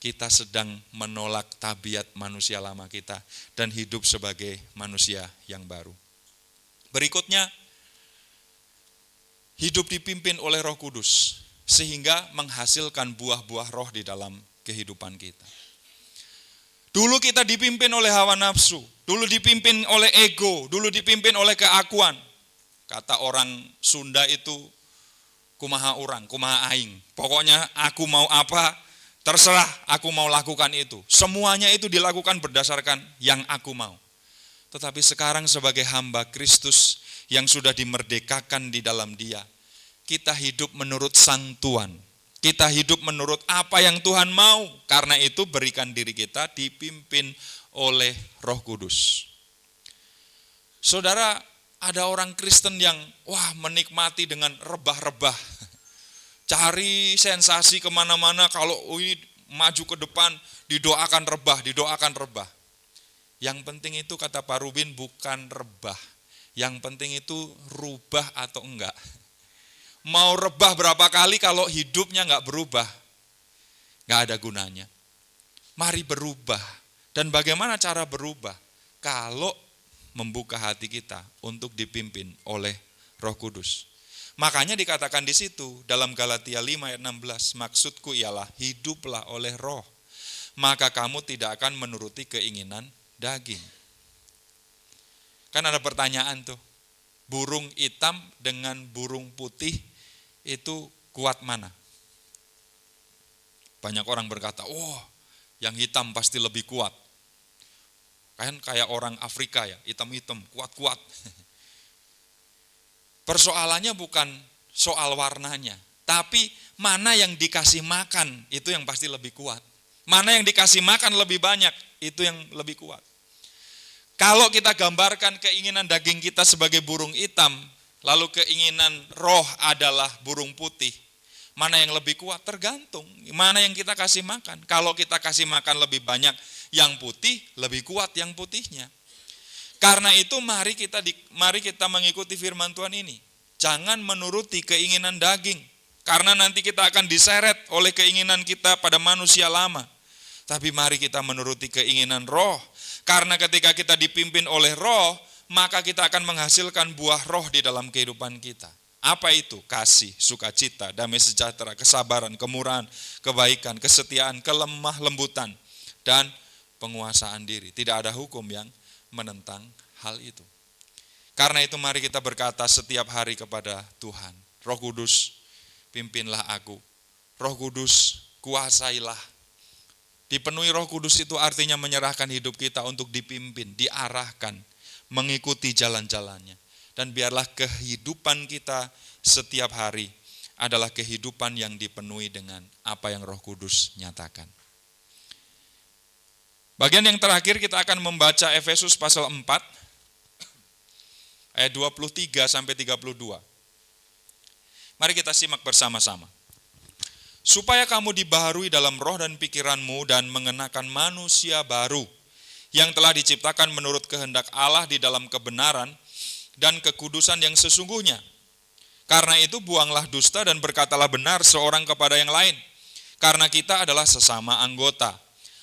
kita sedang menolak tabiat manusia lama kita dan hidup sebagai manusia yang baru. Berikutnya, hidup dipimpin oleh Roh Kudus, sehingga menghasilkan buah-buah roh di dalam kehidupan kita. Dulu kita dipimpin oleh hawa nafsu, dulu dipimpin oleh ego, dulu dipimpin oleh keakuan. Kata orang Sunda itu, kumaha urang, kumaha aing. Pokoknya aku mau apa, terserah aku mau lakukan itu. Semuanya itu dilakukan berdasarkan yang aku mau. Tetapi sekarang sebagai hamba Kristus yang sudah dimerdekakan di dalam Dia, kita hidup menurut Sang Tuhan. Kita hidup menurut apa yang Tuhan mau. Karena itu berikan diri kita dipimpin oleh Roh Kudus. Saudara, ada orang Kristen yang menikmati dengan rebah-rebah. Cari sensasi kemana-mana, kalau ini maju ke depan didoakan rebah. Yang penting itu kata Pak Rubin bukan rebah. Yang penting itu rubah atau enggak. Mau rebah berapa kali kalau hidupnya enggak berubah, enggak ada gunanya. Mari berubah. Dan bagaimana cara berubah? Kalau membuka hati kita untuk dipimpin oleh Roh Kudus. Makanya dikatakan di situ dalam Galatia 5 ayat 16, maksudku ialah hiduplah oleh roh, maka kamu tidak akan menuruti keinginan daging. Kan ada pertanyaan tuh, burung hitam dengan burung putih itu kuat mana? Banyak orang berkata, oh yang hitam pasti lebih kuat. Kan kayak orang Afrika ya, hitam-hitam, kuat-kuat. Persoalannya bukan soal warnanya, tapi mana yang dikasih makan itu yang pasti lebih kuat. Mana yang dikasih makan lebih banyak, itu yang lebih kuat. Kalau kita gambarkan keinginan daging kita sebagai burung hitam, lalu keinginan roh adalah burung putih, mana yang lebih kuat? Tergantung mana yang kita kasih makan. Kalau kita kasih makan lebih banyak yang putih, lebih kuat yang putihnya. Karena itu mari kita mengikuti firman Tuhan ini. Jangan menuruti keinginan daging. Karena nanti kita akan diseret oleh keinginan kita pada manusia lama. Tapi mari kita menuruti keinginan roh. Karena ketika kita dipimpin oleh roh, maka kita akan menghasilkan buah roh di dalam kehidupan kita. Apa itu? Kasih, sukacita, damai sejahtera, kesabaran, kemurahan, kebaikan, kesetiaan, kelemah lembutan, dan penguasaan diri. Tidak ada hukum yang menentang hal itu. Karena itu mari kita berkata setiap hari kepada Tuhan, Roh Kudus, pimpinlah aku. Roh Kudus, kuasailah. Dipenuhi Roh Kudus itu artinya menyerahkan hidup kita untuk dipimpin, diarahkan, mengikuti jalan-jalannya. Dan biarlah kehidupan kita setiap hari adalah kehidupan yang dipenuhi dengan apa yang Roh Kudus nyatakan. Bagian yang terakhir kita akan membaca Efesus pasal 4 ayat 23 sampai 32. Mari kita simak bersama-sama. Supaya kamu dibaharui dalam roh dan pikiranmu dan mengenakan manusia baru yang telah diciptakan menurut kehendak Allah di dalam kebenaran dan kekudusan yang sesungguhnya. Karena itu buanglah dusta dan berkatalah benar seorang kepada yang lain. Karena kita adalah sesama anggota.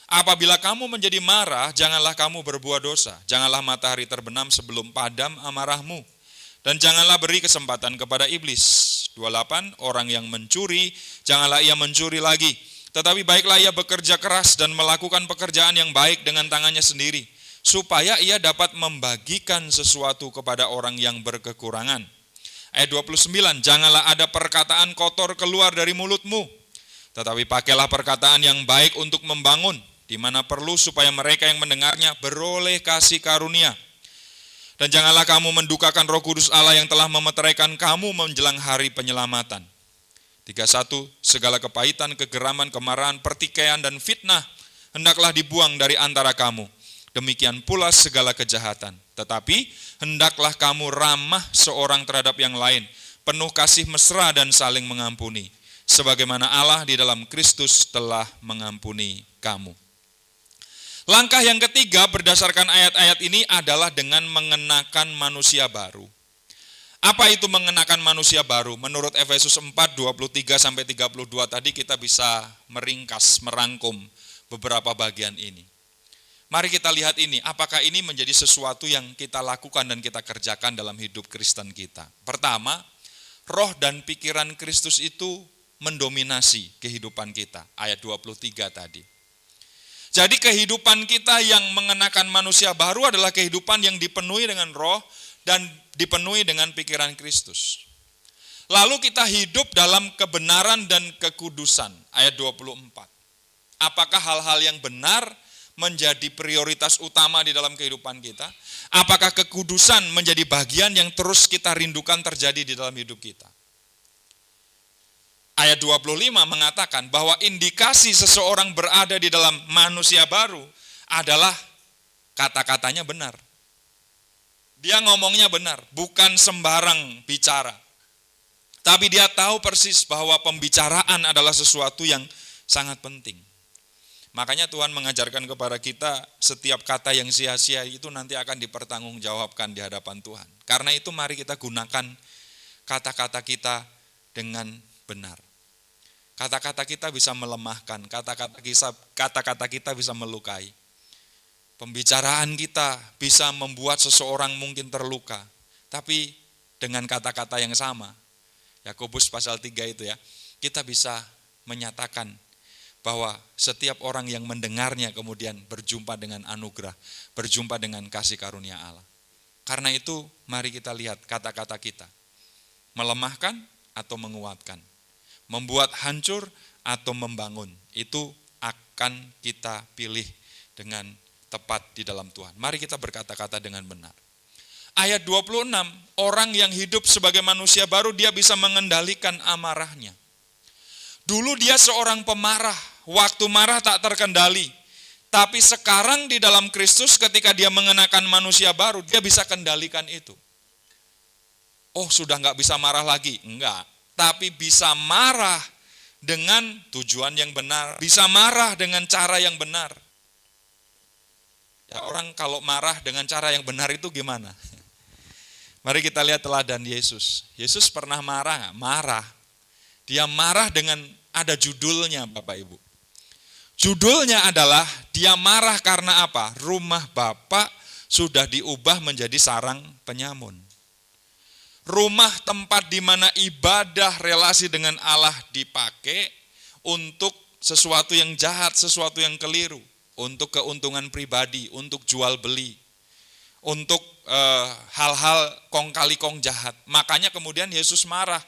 Apabila kamu menjadi marah, janganlah kamu berbuat dosa. Janganlah matahari terbenam sebelum padam amarahmu. Dan janganlah beri kesempatan kepada iblis. 28, orang yang mencuri, janganlah ia mencuri lagi. Tetapi baiklah ia bekerja keras dan melakukan pekerjaan yang baik dengan tangannya sendiri. Supaya ia dapat membagikan sesuatu kepada orang yang berkekurangan. Ayat 29, janganlah ada perkataan kotor keluar dari mulutmu. Tetapi pakailah perkataan yang baik untuk membangun, di mana perlu supaya mereka yang mendengarnya beroleh kasih karunia. Dan janganlah kamu mendukakan Roh Kudus Allah yang telah memeteraikan kamu menjelang hari penyelamatan. 31, segala kepahitan, kegeraman, kemarahan, pertikaian, dan fitnah hendaklah dibuang dari antara kamu. Demikian pula segala kejahatan. Tetapi hendaklah kamu ramah seorang terhadap yang lain, penuh kasih mesra dan saling mengampuni. Sebagaimana Allah di dalam Kristus telah mengampuni kamu. Langkah yang ketiga berdasarkan ayat-ayat ini adalah dengan mengenakan manusia baru. Apa itu mengenakan manusia baru? Menurut Efesus 4, 23-32 tadi kita bisa meringkas, merangkum beberapa bagian ini. Mari kita lihat ini, apakah ini menjadi sesuatu yang kita lakukan dan kita kerjakan dalam hidup Kristen kita. Pertama, roh dan pikiran Kristus itu mendominasi kehidupan kita, ayat 23 tadi. Jadi kehidupan kita yang mengenakan manusia baru adalah kehidupan yang dipenuhi dengan roh dan dipenuhi dengan pikiran Kristus. Lalu kita hidup dalam kebenaran dan kekudusan, ayat 24. Apakah hal-hal yang benar menjadi prioritas utama di dalam kehidupan kita? Apakah kekudusan menjadi bagian yang terus kita rindukan terjadi di dalam hidup kita? Ayat 25 mengatakan bahwa indikasi seseorang berada di dalam manusia baru adalah kata-katanya benar. Dia ngomongnya benar, bukan sembarang bicara. Tapi dia tahu persis bahwa pembicaraan adalah sesuatu yang sangat penting. Makanya Tuhan mengajarkan kepada kita setiap kata yang sia-sia itu nanti akan dipertanggungjawabkan di hadapan Tuhan. Karena itu mari kita gunakan kata-kata kita dengan benar. Kata-kata kita bisa melemahkan, kata-kata kita bisa melukai. Pembicaraan kita bisa membuat seseorang mungkin terluka, tapi dengan kata-kata yang sama, Yakobus pasal 3 itu ya, kita bisa menyatakan bahwa setiap orang yang mendengarnya kemudian berjumpa dengan anugerah, berjumpa dengan kasih karunia Allah. Karena itu mari kita lihat kata-kata kita. Melemahkan atau menguatkan, membuat hancur atau membangun, itu akan kita pilih dengan tepat di dalam Tuhan. Mari kita berkata-kata dengan benar. Ayat 26, orang yang hidup sebagai manusia baru, dia bisa mengendalikan amarahnya. Dulu dia seorang pemarah, waktu marah tak terkendali. Tapi sekarang di dalam Kristus ketika dia mengenakan manusia baru, dia bisa kendalikan itu. Oh, sudah nggak bisa marah lagi? Enggak. Tapi bisa marah dengan tujuan yang benar. Bisa marah dengan cara yang benar. Ya, orang kalau marah dengan cara yang benar itu gimana? Mari kita lihat teladan Yesus. Yesus pernah marah nggak? Marah. Dia marah dengan ada judulnya Bapak Ibu. Judulnya adalah dia marah karena apa? Rumah Bapak sudah diubah menjadi sarang penyamun. Rumah tempat di mana ibadah relasi dengan Allah dipakai untuk sesuatu yang jahat, sesuatu yang keliru. Untuk keuntungan pribadi, untuk jual beli. Untuk hal-hal kong kali kong jahat. Makanya kemudian Yesus marah,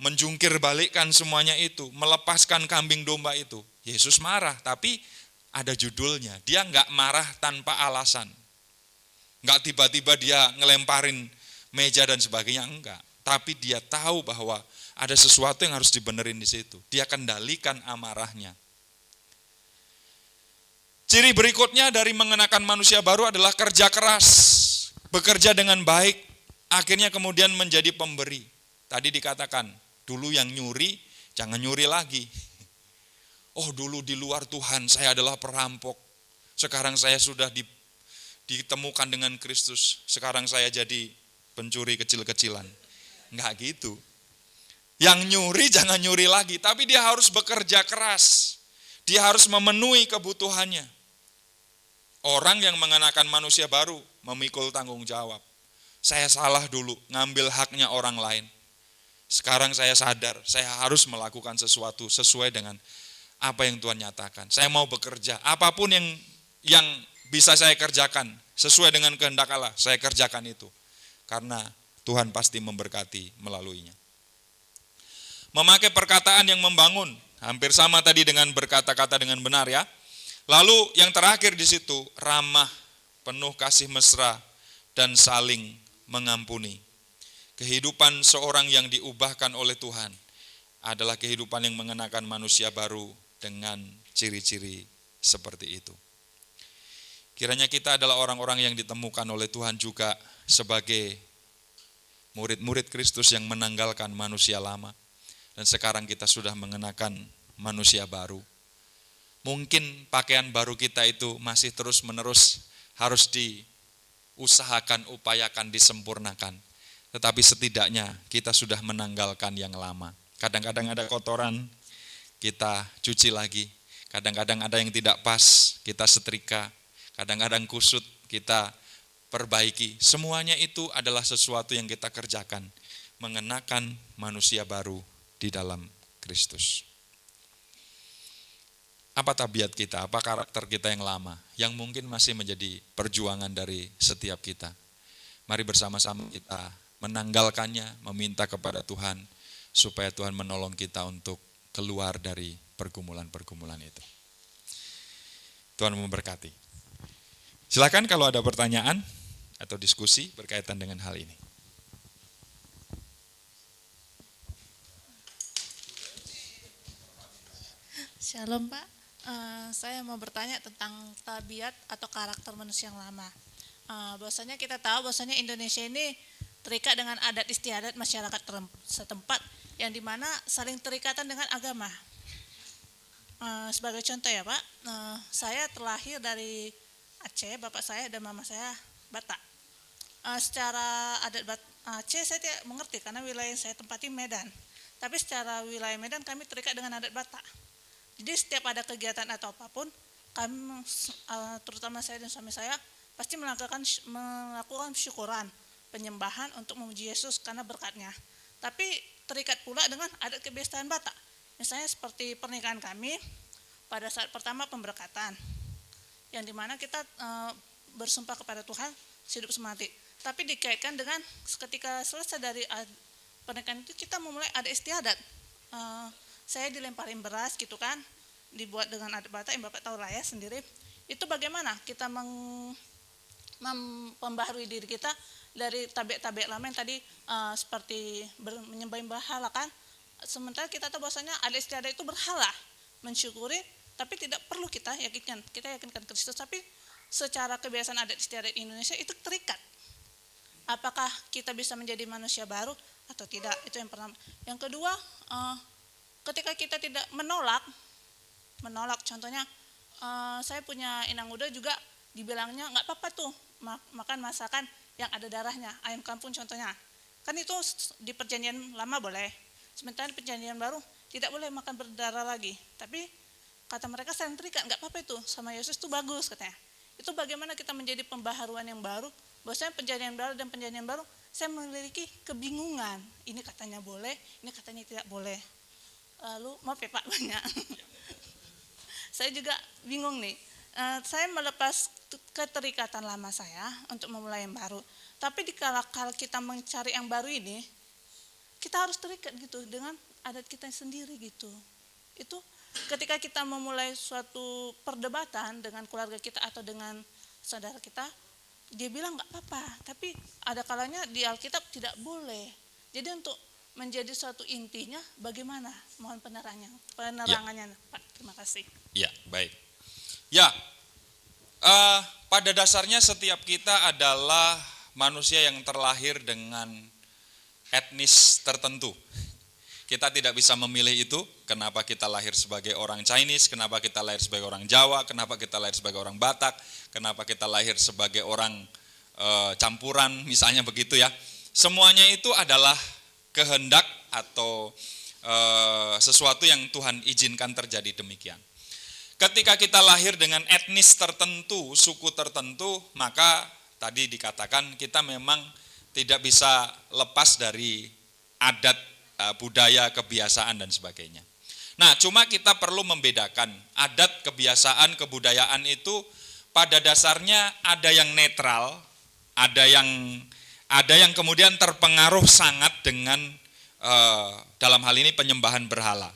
menjungkir balikkan semuanya itu, melepaskan kambing domba itu. Yesus marah, tapi ada judulnya. Dia nggak marah tanpa alasan. Nggak tiba-tiba dia ngelemparin meja dan sebagainya, enggak. Tapi dia tahu bahwa ada sesuatu yang harus dibenerin di situ. Dia kendalikan amarahnya. Ciri berikutnya dari mengenakan manusia baru adalah kerja keras, bekerja dengan baik, akhirnya kemudian menjadi pemberi. Tadi dikatakan, dulu yang nyuri, jangan nyuri lagi. Oh, dulu di luar Tuhan saya adalah perampok, sekarang saya sudah ditemukan dengan Kristus, sekarang saya jadi pencuri kecil-kecilan. Enggak gitu. Yang nyuri jangan nyuri lagi, tapi dia harus bekerja keras. Dia harus memenuhi kebutuhannya. Orang yang mengenakan manusia baru memikul tanggung jawab. Saya salah dulu, ngambil haknya orang lain. Sekarang saya sadar, saya harus melakukan sesuatu sesuai dengan apa yang Tuhan nyatakan. Saya mau bekerja, apapun yang bisa saya kerjakan, sesuai dengan kehendak Allah, saya kerjakan itu. Karena Tuhan pasti memberkati melaluinya. Memakai perkataan yang membangun, hampir sama tadi dengan berkata-kata dengan benar ya. Lalu yang terakhir di situ, ramah, penuh kasih mesra, dan saling mengampuni. Kehidupan seorang yang diubahkan oleh Tuhan adalah kehidupan yang mengenakan manusia baru dengan ciri-ciri seperti itu. Kiranya kita adalah orang-orang yang ditemukan oleh Tuhan juga sebagai murid-murid Kristus yang menanggalkan manusia lama. Dan sekarang kita sudah mengenakan manusia baru. Mungkin pakaian baru kita itu masih terus-menerus harus diusahakan, upayakan, disempurnakan. Tetapi setidaknya kita sudah menanggalkan yang lama. Kadang-kadang ada kotoran, kita cuci lagi. Kadang-kadang ada yang tidak pas, kita setrika. Kadang-kadang kusut, kita perbaiki. Semuanya itu adalah sesuatu yang kita kerjakan. Mengenakan manusia baru di dalam Kristus. Apa tabiat kita, apa karakter kita yang lama, yang mungkin masih menjadi perjuangan dari setiap kita. Mari bersama-sama kita menanggalkannya, meminta kepada Tuhan, supaya Tuhan menolong kita untuk keluar dari pergumulan-pergumulan itu. Tuhan memberkati. Silakan kalau ada pertanyaan atau diskusi berkaitan dengan hal ini. Shalom Pak, saya mau bertanya tentang tabiat atau karakter manusia yang lama. Bahwasanya kita tahu bahwasanya Indonesia ini terikat dengan adat istiadat masyarakat setempat yang dimana saling terikatan dengan agama. Sebagai contoh ya Pak, saya terlahir dari Aceh, bapak saya dan mama saya Batak. Secara adat Aceh saya tidak mengerti karena wilayah yang saya tempati Medan. Tapi secara wilayah Medan kami terikat dengan adat Batak. Jadi setiap ada kegiatan atau apapun, kami terutama saya dan suami saya pasti melakukan syukuran, penyembahan untuk memuji Yesus karena berkatnya. Tapi terikat pula dengan adat kebiasaan Batak. Misalnya seperti pernikahan kami, pada saat pertama pemberkatan, yang dimana kita bersumpah kepada Tuhan hidup semati. Tapi dikaitkan dengan ketika selesai dari pernikahan itu kita memulai adat istiadat. Saya dilemparin beras gitu kan, dibuat dengan adat Batak yang Bapak tahu lah ya sendiri. Itu bagaimana kita membaharui diri kita dari tabiat-tabiat lama yang tadi seperti menyembah berhala kan. Sementara kita tahu bahwasanya adat istiadat itu berhala, mensyukuri, tapi tidak perlu kita yakinkan Kristus, tapi secara kebiasaan adat istiadat Indonesia itu terikat. Apakah kita bisa menjadi manusia baru atau tidak? Itu yang pertama. Yang kedua, ketika kita tidak menolak, contohnya saya punya inang muda juga dibilangnya nggak apa-apa tuh makan masakan yang ada darahnya, ayam kampung contohnya. Kan itu di perjanjian lama boleh. Sementara di perjanjian baru tidak boleh makan berdarah lagi. Tapi kata mereka saling terikat, nggak apa-apa itu sama Yesus itu bagus katanya. Itu bagaimana kita menjadi pembaharuan yang baru. Bahwasanya perjanjian baru dan perjanjian baru saya memiliki kebingungan. Ini katanya boleh, ini katanya tidak boleh. Lalu maaf ya Pak banyak. Saya juga bingung nih. Saya melepas keterikatan lama saya untuk memulai yang baru. Tapi dikala kita mencari yang baru ini, kita harus terikat gitu dengan adat kita sendiri gitu. Itu ketika kita memulai suatu perdebatan dengan keluarga kita atau dengan saudara kita, dia bilang nggak apa-apa, tapi ada kalanya di Alkitab tidak boleh. Jadi untuk menjadi suatu intinya bagaimana? Mohon penerangannya, Pak. Terima kasih. Ya, baik. Ya, pada dasarnya setiap kita adalah manusia yang terlahir dengan etnis tertentu. Kita tidak bisa memilih itu, kenapa kita lahir sebagai orang Chinese, kenapa kita lahir sebagai orang Jawa, kenapa kita lahir sebagai orang Batak, kenapa kita lahir sebagai orang campuran, misalnya begitu ya. Semuanya itu adalah kehendak atau sesuatu yang Tuhan izinkan terjadi demikian. Ketika kita lahir dengan etnis tertentu, suku tertentu, maka tadi dikatakan kita memang tidak bisa lepas dari adat, budaya, kebiasaan dan sebagainya. Nah, cuma kita perlu membedakan adat, kebiasaan, kebudayaan itu pada dasarnya ada yang netral, ada yang kemudian terpengaruh sangat dengan dalam hal ini penyembahan berhala.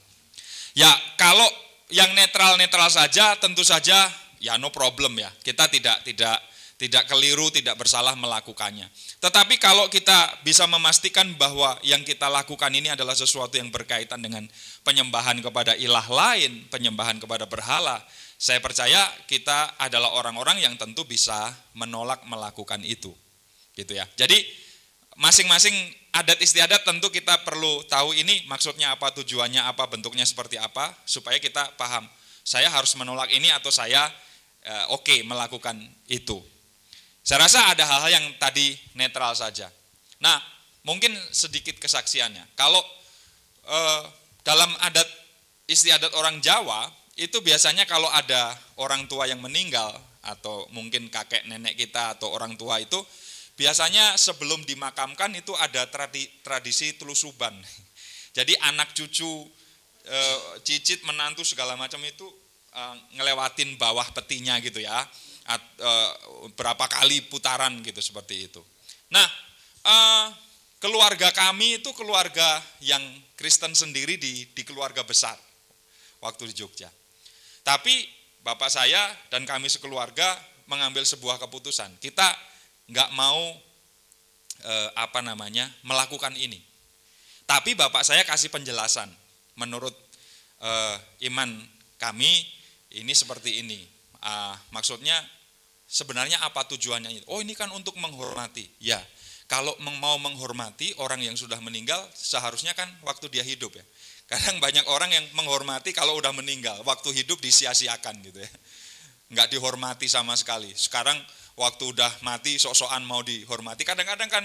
Ya, kalau yang netral-netral saja tentu saja ya no problem ya. Kita tidak keliru, tidak bersalah melakukannya. Tetapi kalau kita bisa memastikan bahwa yang kita lakukan ini adalah sesuatu yang berkaitan dengan penyembahan kepada ilah lain, penyembahan kepada berhala, saya percaya kita adalah orang-orang yang tentu bisa menolak melakukan itu. Gitu ya. Jadi masing-masing adat istiadat tentu kita perlu tahu ini maksudnya apa, tujuannya apa, bentuknya seperti apa, supaya kita paham. Saya harus menolak ini atau saya oke melakukan itu. Saya rasa ada hal-hal yang tadi netral saja. Nah, mungkin sedikit kesaksiannya. Kalau dalam adat istiadat orang Jawa, itu biasanya kalau ada orang tua yang meninggal, atau mungkin kakek nenek kita atau orang tua itu, biasanya sebelum dimakamkan itu ada tradisi telusuban. Jadi anak cucu, cicit, menantu segala macam itu ngelewatin bawah petinya gitu ya. Berapa kali putaran gitu seperti itu. Nah, keluarga kami itu keluarga yang Kristen sendiri di keluarga besar waktu di Jogja. Tapi bapak saya dan kami sekeluarga mengambil sebuah keputusan. Kita nggak mau melakukan ini. Tapi bapak saya kasih penjelasan. Menurut iman kami ini seperti ini. Maksudnya sebenarnya apa tujuannya? Oh, ini kan untuk menghormati. Ya, kalau mau menghormati orang yang sudah meninggal, seharusnya kan waktu dia hidup ya. Kadang banyak orang yang menghormati kalau udah meninggal, waktu hidup disia-siakan gitu ya. Enggak dihormati sama sekali. Sekarang waktu udah mati sok-sokan mau dihormati. Kadang-kadang kan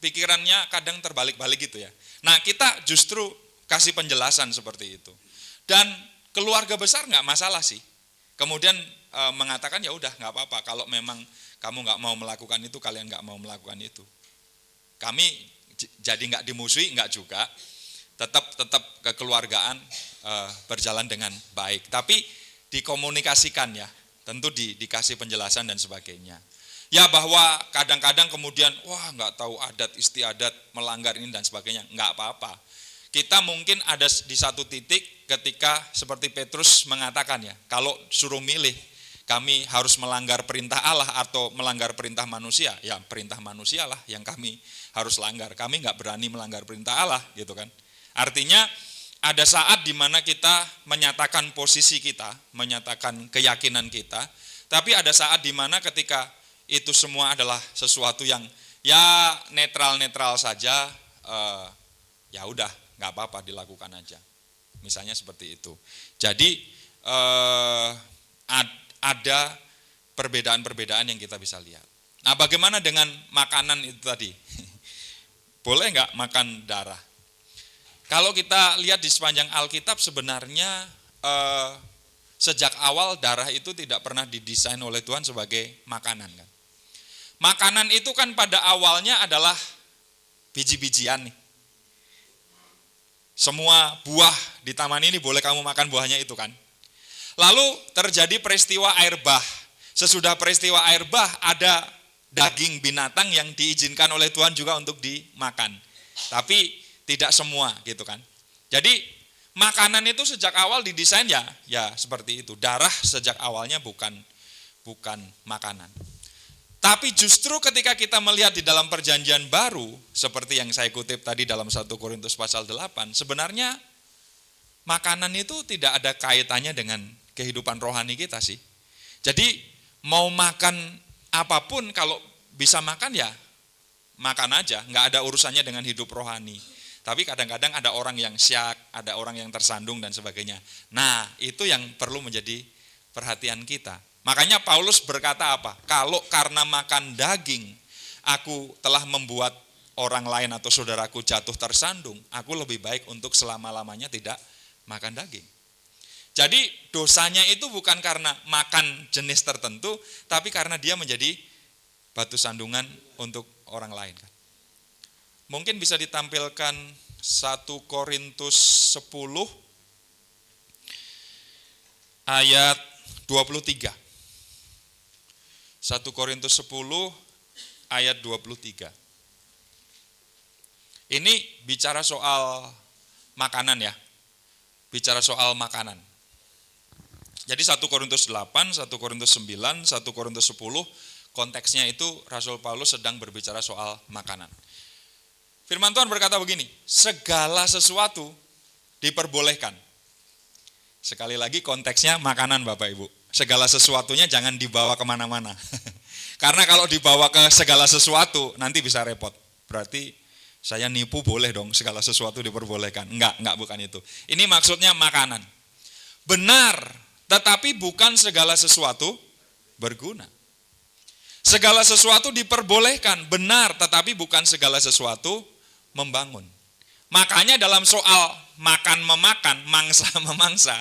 pikirannya kadang terbalik-balik gitu ya. Nah, kita justru kasih penjelasan seperti itu. Dan keluarga besar enggak masalah sih. Kemudian mengatakan ya udah nggak apa-apa, kalau memang kamu nggak mau melakukan itu, kalian nggak mau melakukan itu. Kami jadi nggak dimusuhi, nggak juga. Tetap kekeluargaan berjalan dengan baik. Tapi dikomunikasikan ya, tentu dikasih penjelasan dan sebagainya. Ya bahwa kadang-kadang kemudian, wah nggak tahu adat istiadat, melanggar ini dan sebagainya, nggak apa-apa. Kita mungkin ada di satu titik ketika seperti Petrus mengatakan ya, kalau suruh milih, kami harus melanggar perintah Allah atau melanggar perintah manusia, ya perintah manusia lah yang kami harus langgar. Kami nggak berani melanggar perintah Allah gitu kan. Artinya ada saat di mana kita menyatakan posisi kita, menyatakan keyakinan kita, tapi ada saat di mana ketika itu semua adalah sesuatu yang ya netral-netral saja, ya udah nggak apa-apa dilakukan aja. Misalnya seperti itu. Jadi ada perbedaan-perbedaan yang kita bisa lihat. Nah, bagaimana dengan makanan itu tadi? Boleh nggak makan darah? Kalau kita lihat di sepanjang Alkitab sebenarnya sejak awal darah itu tidak pernah didesain oleh Tuhan sebagai makanan kan. Makanan itu kan pada awalnya adalah biji-bijian nih. Semua buah di taman ini boleh kamu makan buahnya itu kan. Lalu terjadi peristiwa air bah. Sesudah peristiwa air bah ada daging binatang yang diizinkan oleh Tuhan juga untuk dimakan. Tapi tidak semua gitu kan. Jadi makanan itu sejak awal didesain ya seperti itu. Darah sejak awalnya bukan makanan. Tapi justru ketika kita melihat di dalam perjanjian baru, seperti yang saya kutip tadi dalam 1 Korintus pasal 8, sebenarnya makanan itu tidak ada kaitannya dengan kehidupan rohani kita sih. Jadi mau makan apapun kalau bisa makan ya makan aja, nggak ada urusannya dengan hidup rohani. Tapi kadang-kadang ada orang yang syak, ada orang yang tersandung dan sebagainya. Nah itu yang perlu menjadi perhatian kita. Makanya Paulus berkata apa? Kalau karena makan daging, aku telah membuat orang lain atau saudaraku jatuh tersandung, aku lebih baik untuk selama-lamanya tidak makan daging. Jadi dosanya itu bukan karena makan jenis tertentu, tapi karena dia menjadi batu sandungan untuk orang lain. Mungkin bisa ditampilkan 1 Korintus 10 ayat 23. 1 Korintus 10 ayat 23. Ini bicara soal makanan ya. Bicara soal makanan. Jadi 1 Korintus 8, 1 Korintus 9, 1 Korintus 10, konteksnya itu Rasul Paulus sedang berbicara soal makanan. Firman Tuhan berkata begini, segala sesuatu diperbolehkan. Sekali lagi konteksnya makanan Bapak Ibu. Segala sesuatunya jangan dibawa kemana-mana. Karena kalau dibawa ke segala sesuatu nanti bisa repot. Berarti saya nipu boleh dong segala sesuatu diperbolehkan. Enggak bukan itu. Ini maksudnya makanan. Benar, tetapi bukan segala sesuatu berguna. Segala sesuatu diperbolehkan, benar, tetapi bukan segala sesuatu membangun. Makanya dalam soal makan-memakan, mangsa-memangsa,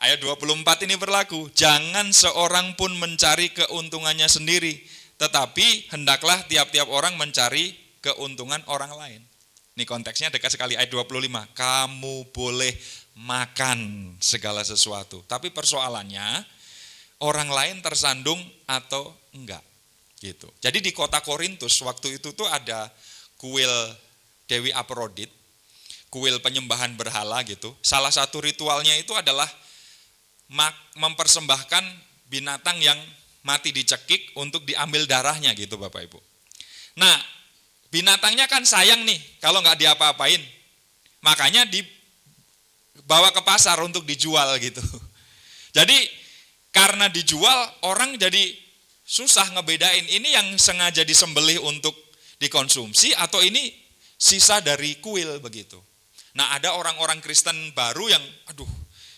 ayat 24 ini berlaku, jangan seorang pun mencari keuntungannya sendiri, tetapi hendaklah tiap-tiap orang mencari keuntungan orang lain. Ini konteksnya dekat sekali, ayat 25, kamu boleh makan segala sesuatu, tapi persoalannya orang lain tersandung atau enggak. Gitu. Jadi di kota Korintus waktu itu tuh ada kuil Dewi Aprodit, kuil penyembahan berhala gitu. Salah satu ritualnya itu adalah mempersembahkan binatang yang mati dicekik untuk diambil darahnya gitu Bapak Ibu. Nah binatangnya kan sayang nih kalau nggak diapa-apain, makanya dibawa ke pasar untuk dijual gitu. Jadi karena dijual orang jadi susah ngebedain ini yang sengaja disembelih untuk dikonsumsi atau ini sisa dari kuil begitu. Nah ada orang-orang Kristen baru yang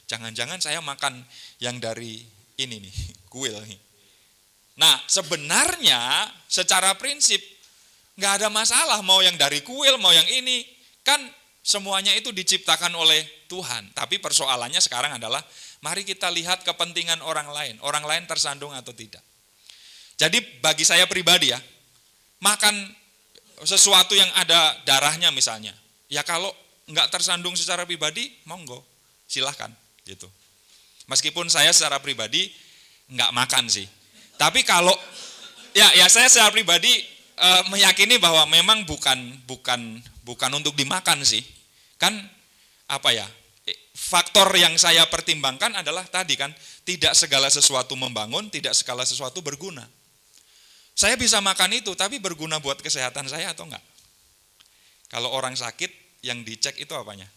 jangan-jangan saya makan yang dari ini nih, kuil nih. Nah sebenarnya secara prinsip nggak ada masalah mau yang dari kuil, mau yang ini. Kan semuanya itu diciptakan oleh Tuhan. Tapi persoalannya sekarang adalah mari kita lihat kepentingan orang lain tersandung atau tidak. Jadi bagi saya pribadi ya, makan sesuatu yang ada darahnya misalnya. Ya kalau nggak tersandung secara pribadi, monggo, silahkan gitu. Meskipun saya secara pribadi nggak makan sih. Tapi kalau ya saya secara pribadi meyakini bahwa memang bukan untuk dimakan sih. Kan apa ya? Faktor yang saya pertimbangkan adalah tadi kan, tidak segala sesuatu membangun, tidak segala sesuatu berguna. Saya bisa makan itu, tapi berguna buat kesehatan saya atau enggak? Kalau orang sakit, yang dicek itu apanya?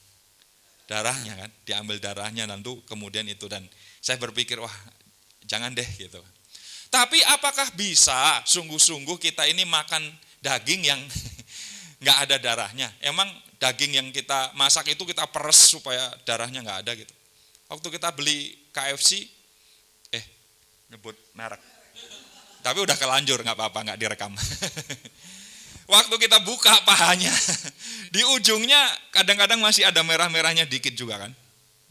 Darahnya kan, diambil darahnya nanti kemudian itu, dan saya berpikir wah jangan deh gitu. Tapi apakah bisa sungguh-sungguh kita ini makan daging yang nggak ada darahnya? Emang daging yang kita masak itu kita peres supaya darahnya nggak ada gitu. Waktu kita beli KFC, nyebut merek. Tapi udah kelanjur, nggak apa-apa, nggak direkam. Waktu kita buka pahanya, di ujungnya kadang-kadang masih ada merah-merahnya dikit juga kan.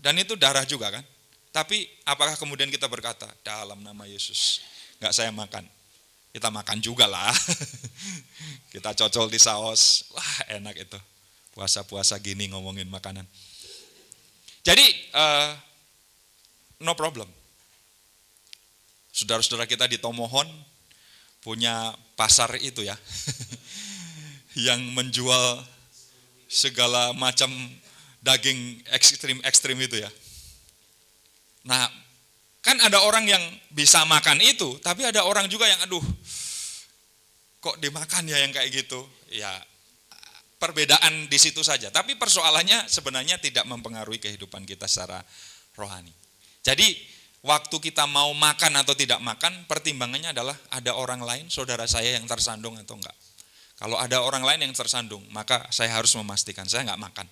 Dan itu darah juga kan. Tapi apakah kemudian kita berkata, dalam nama Yesus, nggak saya makan. Kita makan juga lah. Kita cocol di saus, wah enak itu. Puasa-puasa gini ngomongin makanan. Jadi, no problem. Saudara-saudara kita di Tomohon punya pasar itu ya, yang menjual segala macam daging ekstrim itu ya. Nah, kan ada orang yang bisa makan itu, tapi ada orang juga yang aduh, kok dimakan ya yang kayak gitu. Ya, perbedaan di situ saja. Tapi persoalannya sebenarnya tidak mempengaruhi kehidupan kita secara rohani. Jadi, waktu kita mau makan atau tidak makan, pertimbangannya adalah ada orang lain, saudara saya yang tersandung atau enggak. Kalau ada orang lain yang tersandung, maka saya harus memastikan saya enggak makan.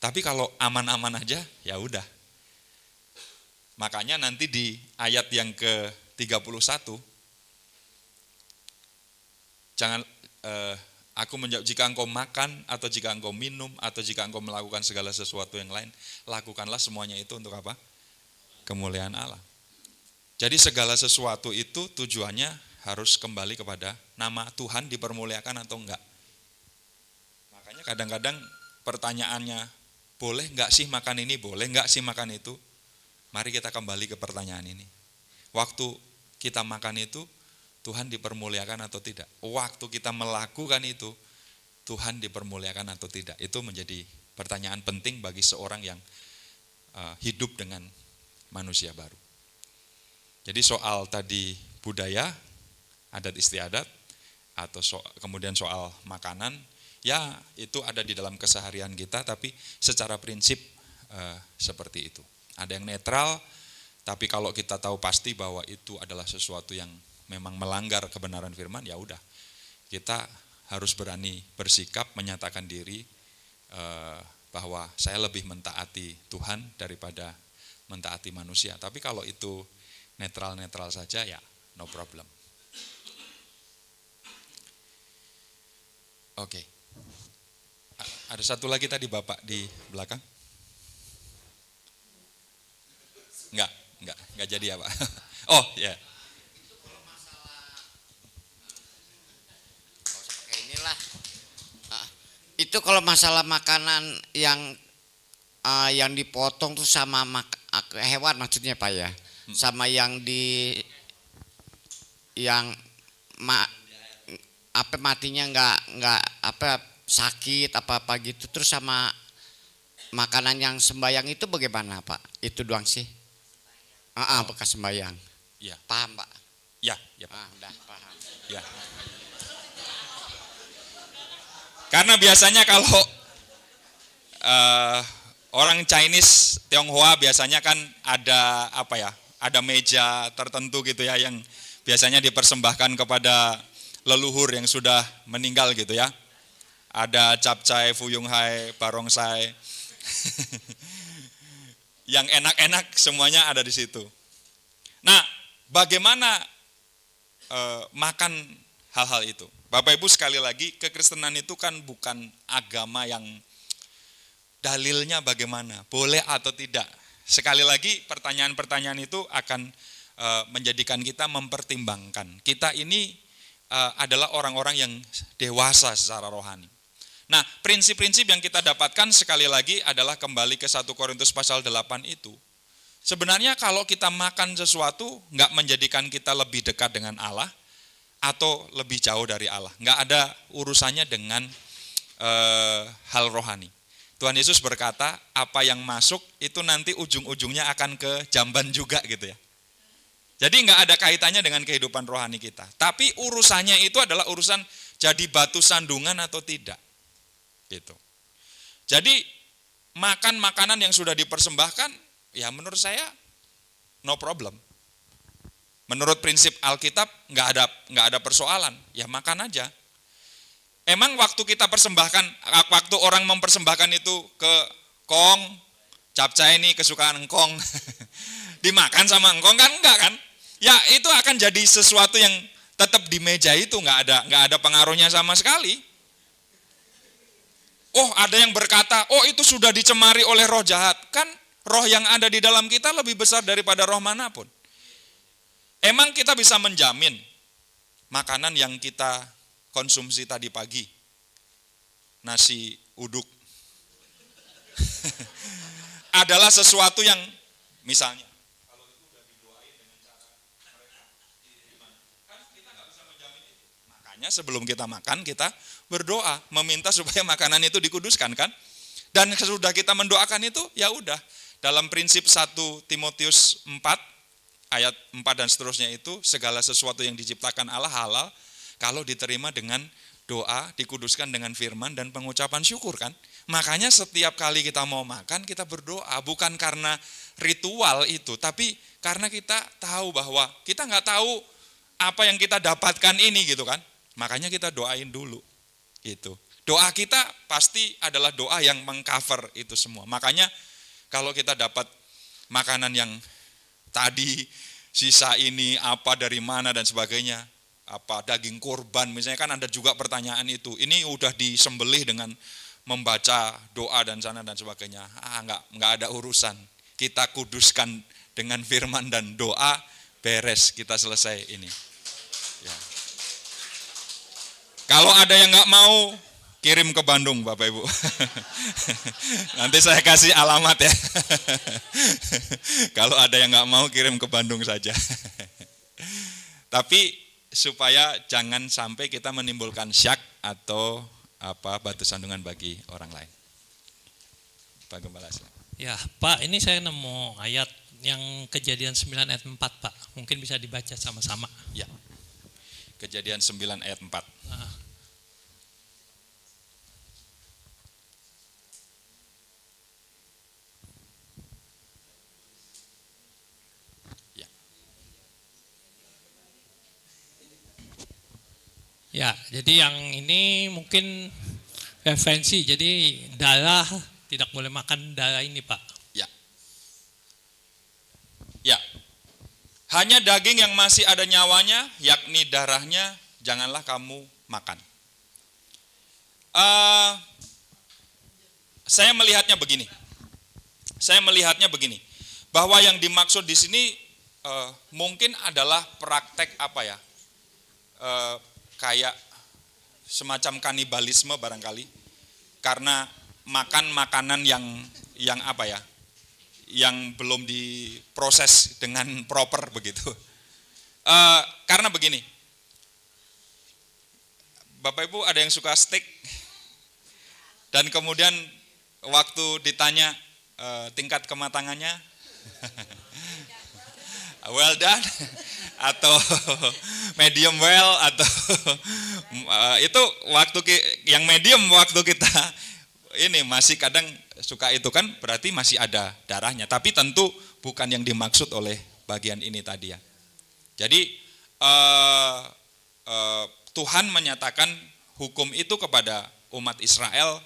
Tapi kalau aman-aman aja, ya udah. Makanya nanti di ayat yang ke-31, jangan aku menjawab, jika engkau makan atau jika engkau minum atau jika engkau melakukan segala sesuatu yang lain, lakukanlah semuanya itu untuk apa? Kemuliaan Allah. Jadi segala sesuatu itu tujuannya harus kembali kepada nama Tuhan dipermuliakan atau enggak. Makanya kadang-kadang pertanyaannya, boleh enggak sih makan ini, boleh enggak sih makan itu? Mari kita kembali ke pertanyaan ini. Waktu kita makan itu, Tuhan dipermuliakan atau tidak? Waktu kita melakukan itu, Tuhan dipermuliakan atau tidak? Itu menjadi pertanyaan penting bagi seorang yang hidup dengan manusia baru. Jadi soal tadi budaya, adat istiadat, atau kemudian soal makanan, ya itu ada di dalam keseharian kita, tapi secara prinsip seperti itu. Ada yang netral, tapi kalau kita tahu pasti bahwa itu adalah sesuatu yang memang melanggar kebenaran firman, ya udah, kita harus berani bersikap, menyatakan diri bahwa saya lebih mentaati Tuhan daripada mentaati manusia. Tapi kalau itu netral-netral saja, ya no problem. Oke. Ada satu lagi tadi Bapak di belakang? Enggak jadi ya Pak. Oh ya. Inilah. Itu kalau masalah makanan yang dipotong tuh sama hewan maksudnya Pak ya, sama yang matinya nggak sakit apa gitu, terus sama makanan yang sembayang itu bagaimana Pak? Itu doang sih. Bekas sembayang. Ya. Paham Pak? Ya Pak. Udah paham. Ya. Karena biasanya kalau orang Chinese, Tionghoa biasanya kan ada ada meja tertentu gitu ya yang biasanya dipersembahkan kepada leluhur yang sudah meninggal gitu ya. Ada capcay, fuyunghai, barongsai. Yang enak-enak semuanya ada di situ. Nah, bagaimana makan hal-hal itu? Bapak Ibu sekali lagi, kekristenan itu kan bukan agama yang dalilnya bagaimana, boleh atau tidak. Sekali lagi pertanyaan-pertanyaan itu akan menjadikan kita mempertimbangkan. Kita ini adalah orang-orang yang dewasa secara rohani. Nah, prinsip-prinsip yang kita dapatkan sekali lagi adalah kembali ke 1 Korintus pasal 8 itu. Sebenarnya kalau kita makan sesuatu nggak menjadikan kita lebih dekat dengan Allah atau lebih jauh dari Allah. Nggak ada urusannya dengan hal rohani. Tuhan Yesus berkata, apa yang masuk itu nanti ujung-ujungnya akan ke jamban juga gitu ya. Jadi nggak ada kaitannya dengan kehidupan rohani kita. Tapi urusannya itu adalah urusan jadi batu sandungan atau tidak. Gitu. Jadi makan makanan yang sudah dipersembahkan, ya menurut saya no problem. Menurut prinsip Alkitab nggak ada persoalan, ya makan aja. Emang waktu kita persembahkan, waktu orang mempersembahkan itu ke kong, capcay ini kesukaan engkong, dimakan sama engkong kan enggak kan? Ya itu akan jadi sesuatu yang tetap di meja itu nggak ada pengaruhnya sama sekali. Oh ada yang berkata, oh itu sudah dicemari oleh roh jahat. Kan roh yang ada di dalam kita lebih besar daripada roh manapun. Emang kita bisa menjamin makanan yang kita konsumsi tadi pagi, nasi uduk, adalah sesuatu yang misalnya, kalau itu udah didoain dengan cara mereka, kan kita nggak bisa menjamin itu. Makanya sebelum kita makan, kita berdoa, meminta supaya makanan itu dikuduskan kan. Dan sesudah kita mendoakan itu, ya udah. Dalam prinsip 1 Timotius 4, ayat 4 dan seterusnya itu, segala sesuatu yang diciptakan Allah halal, kalau diterima dengan doa, dikuduskan dengan firman dan pengucapan syukur kan. Makanya setiap kali kita mau makan, kita berdoa, bukan karena ritual itu, tapi karena kita tahu bahwa kita nggak tahu apa yang kita dapatkan ini gitu kan. Makanya kita doain dulu. Gitu. Doa kita pasti adalah doa yang mengcover itu semua. Makanya kalau kita dapat makanan yang tadi, sisa ini, apa dari mana dan sebagainya, apa daging kurban misalnya kan ada juga pertanyaan itu. Ini udah disembelih dengan membaca doa dan sana dan sebagainya. Enggak ada urusan. Kita kuduskan dengan firman dan doa, beres, kita selesai ini. Ya. Kalau ada yang nggak mau, kirim ke Bandung Bapak Ibu. Nanti saya kasih alamat ya. Kalau ada yang nggak mau, kirim ke Bandung saja. Tapi supaya jangan sampai kita menimbulkan syak atau batu sandungan bagi orang lain. Pak Gembala. Ya Pak, ini saya nemu ayat yang Kejadian 9 ayat 4 Pak. Mungkin bisa dibaca sama-sama. Ya. Kejadian 9 ayat 4. Ya, jadi yang ini mungkin referensi, jadi darah, tidak boleh makan darah ini Pak. Ya. Ya. Hanya daging yang masih ada nyawanya, yakni darahnya, janganlah kamu makan. Saya melihatnya begini. Bahwa yang dimaksud di sini mungkin adalah praktek kayak semacam kanibalisme barangkali, karena makan makanan yang belum diproses dengan proper begitu. Karena begini, Bapak Ibu ada yang suka steak, dan kemudian waktu ditanya tingkat kematangannya, well done atau medium well atau itu waktu yang medium waktu kita ini masih kadang suka itu kan berarti masih ada darahnya, tapi tentu bukan yang dimaksud oleh bagian ini tadi ya. Jadi Tuhan menyatakan hukum itu kepada umat Israel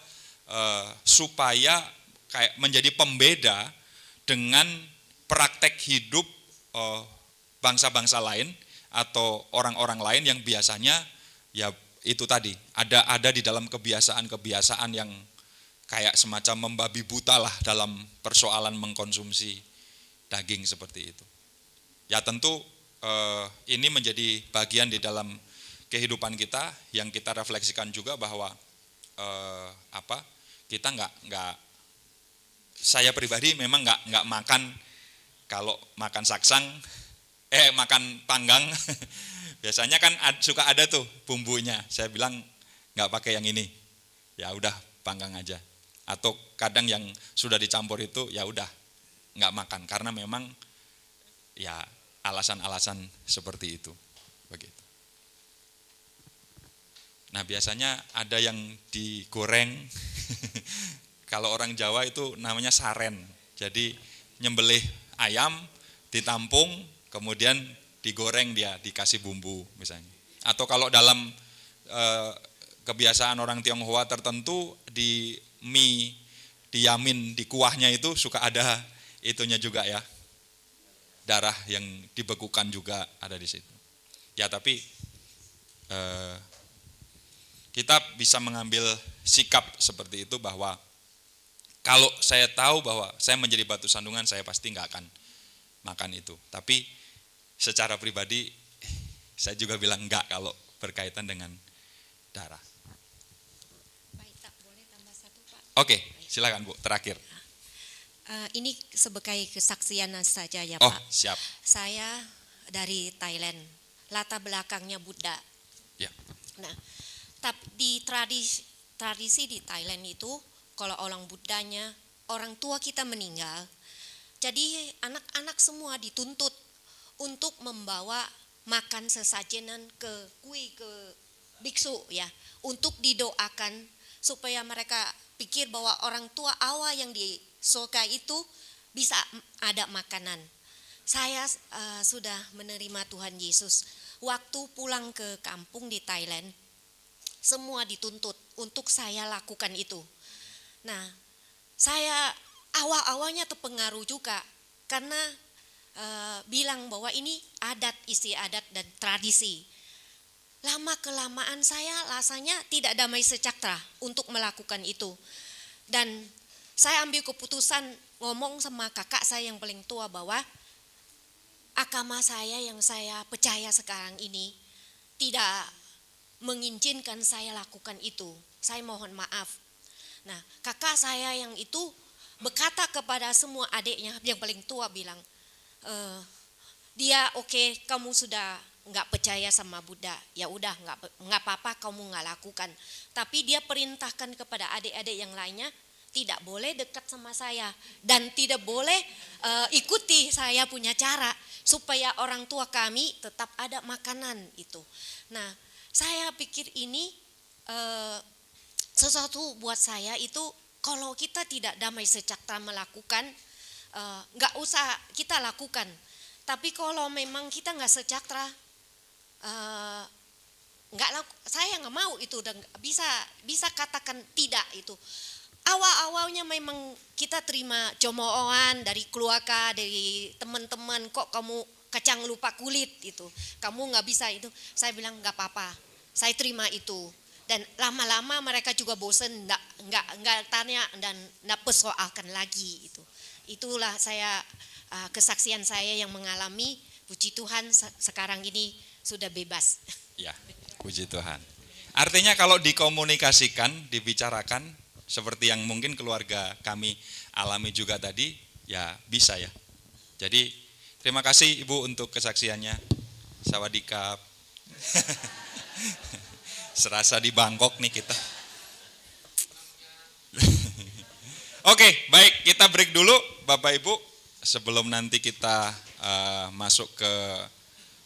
supaya kayak menjadi pembeda dengan praktek hidup bangsa-bangsa lain atau orang-orang lain yang biasanya ya itu tadi ada di dalam kebiasaan-kebiasaan yang kayak semacam membabi buta lah dalam persoalan mengkonsumsi daging seperti itu. Ya tentu ini menjadi bagian di dalam kehidupan kita yang kita refleksikan juga bahwa kita nggak saya pribadi memang nggak makan, kalau makan saksang makan panggang biasanya kan suka ada tuh bumbunya, saya bilang nggak pakai yang ini, ya udah panggang aja. Atau kadang yang sudah dicampur itu ya udah nggak makan karena memang ya alasan-alasan seperti itu, begitu. Nah biasanya ada yang digoreng, kalau orang Jawa itu namanya saren, jadi nyembelih ayam, ditampung, kemudian digoreng dia, dikasih bumbu misalnya. Atau kalau dalam kebiasaan orang Tionghoa tertentu, di mie, di yamin, di kuahnya itu suka ada itunya juga ya, darah yang dibekukan juga ada di situ. Ya tapi kita bisa mengambil sikap seperti itu bahwa kalau saya tahu bahwa saya menjadi batu sandungan, saya pasti nggak akan makan itu. Tapi secara pribadi saya juga bilang enggak kalau berkaitan dengan darah. Baik, tak boleh tambah satu, Pak. Oke, silakan Bu, terakhir. Ini sebagai kesaksian saja ya Oh, Pak. siap. Saya dari Thailand, latar belakangnya Buddha. Ya. Nah, tapi di tradisi di Thailand itu, kalau orang Buddhanya, orang tua kita meninggal, jadi anak-anak semua dituntut untuk membawa makan sesajenan ke biksu ya, untuk didoakan supaya mereka pikir bahwa orang tua awal yang di surga itu bisa ada makanan. Saya sudah menerima Tuhan Yesus. Waktu pulang ke kampung di Thailand, semua dituntut untuk saya lakukan itu. Nah, saya awal-awalnya terpengaruh juga karena bilang bahwa ini adat, istiadat dan tradisi. Lama kelamaan saya rasanya tidak damai sejahtera untuk melakukan itu. Dan saya ambil keputusan ngomong sama kakak saya yang paling tua bahwa agama saya yang saya percaya sekarang ini tidak mengizinkan saya lakukan itu. Saya mohon maaf. Nah, kakak saya yang itu berkata kepada semua adiknya yang paling tua bilang, dia oke, kamu sudah nggak percaya sama Buddha, ya udah nggak apa-apa kamu nggak lakukan. Tapi dia perintahkan kepada adik-adik yang lainnya tidak boleh dekat sama saya dan tidak boleh ikuti saya punya cara supaya orang tua kami tetap ada makanan itu. Nah, saya pikir ini sesuatu buat saya itu kalau kita tidak damai sejahtera melakukan, nggak usah kita lakukan. Tapi kalau memang kita nggak sejahtera, saya nggak mau itu dan bisa katakan tidak itu. Awal-awalnya memang kita terima cemoohan dari keluarga, dari teman-teman, kok kamu kacang lupa kulit itu, kamu nggak bisa itu. Saya bilang nggak apa-apa, saya terima itu. Dan lama-lama mereka juga bosen, nggak tanya dan nggak persoalkan lagi itu. Itulah saya kesaksian saya yang mengalami. Puji Tuhan sekarang ini sudah bebas. Ya, puji Tuhan. Artinya kalau dikomunikasikan, dibicarakan seperti yang mungkin keluarga kami alami juga tadi, ya bisa ya. Jadi terima kasih Ibu untuk kesaksiannya. Sawadikap. Serasa di Bangkok nih kita. Oke, baik, kita break dulu Bapak Ibu sebelum nanti kita masuk ke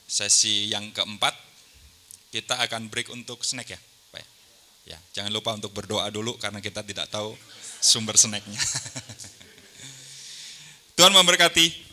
sesi yang keempat. Kita akan break untuk snack ya, Pak. Ya, jangan lupa untuk berdoa dulu karena kita tidak tahu sumber snacknya. Tuhan memberkati.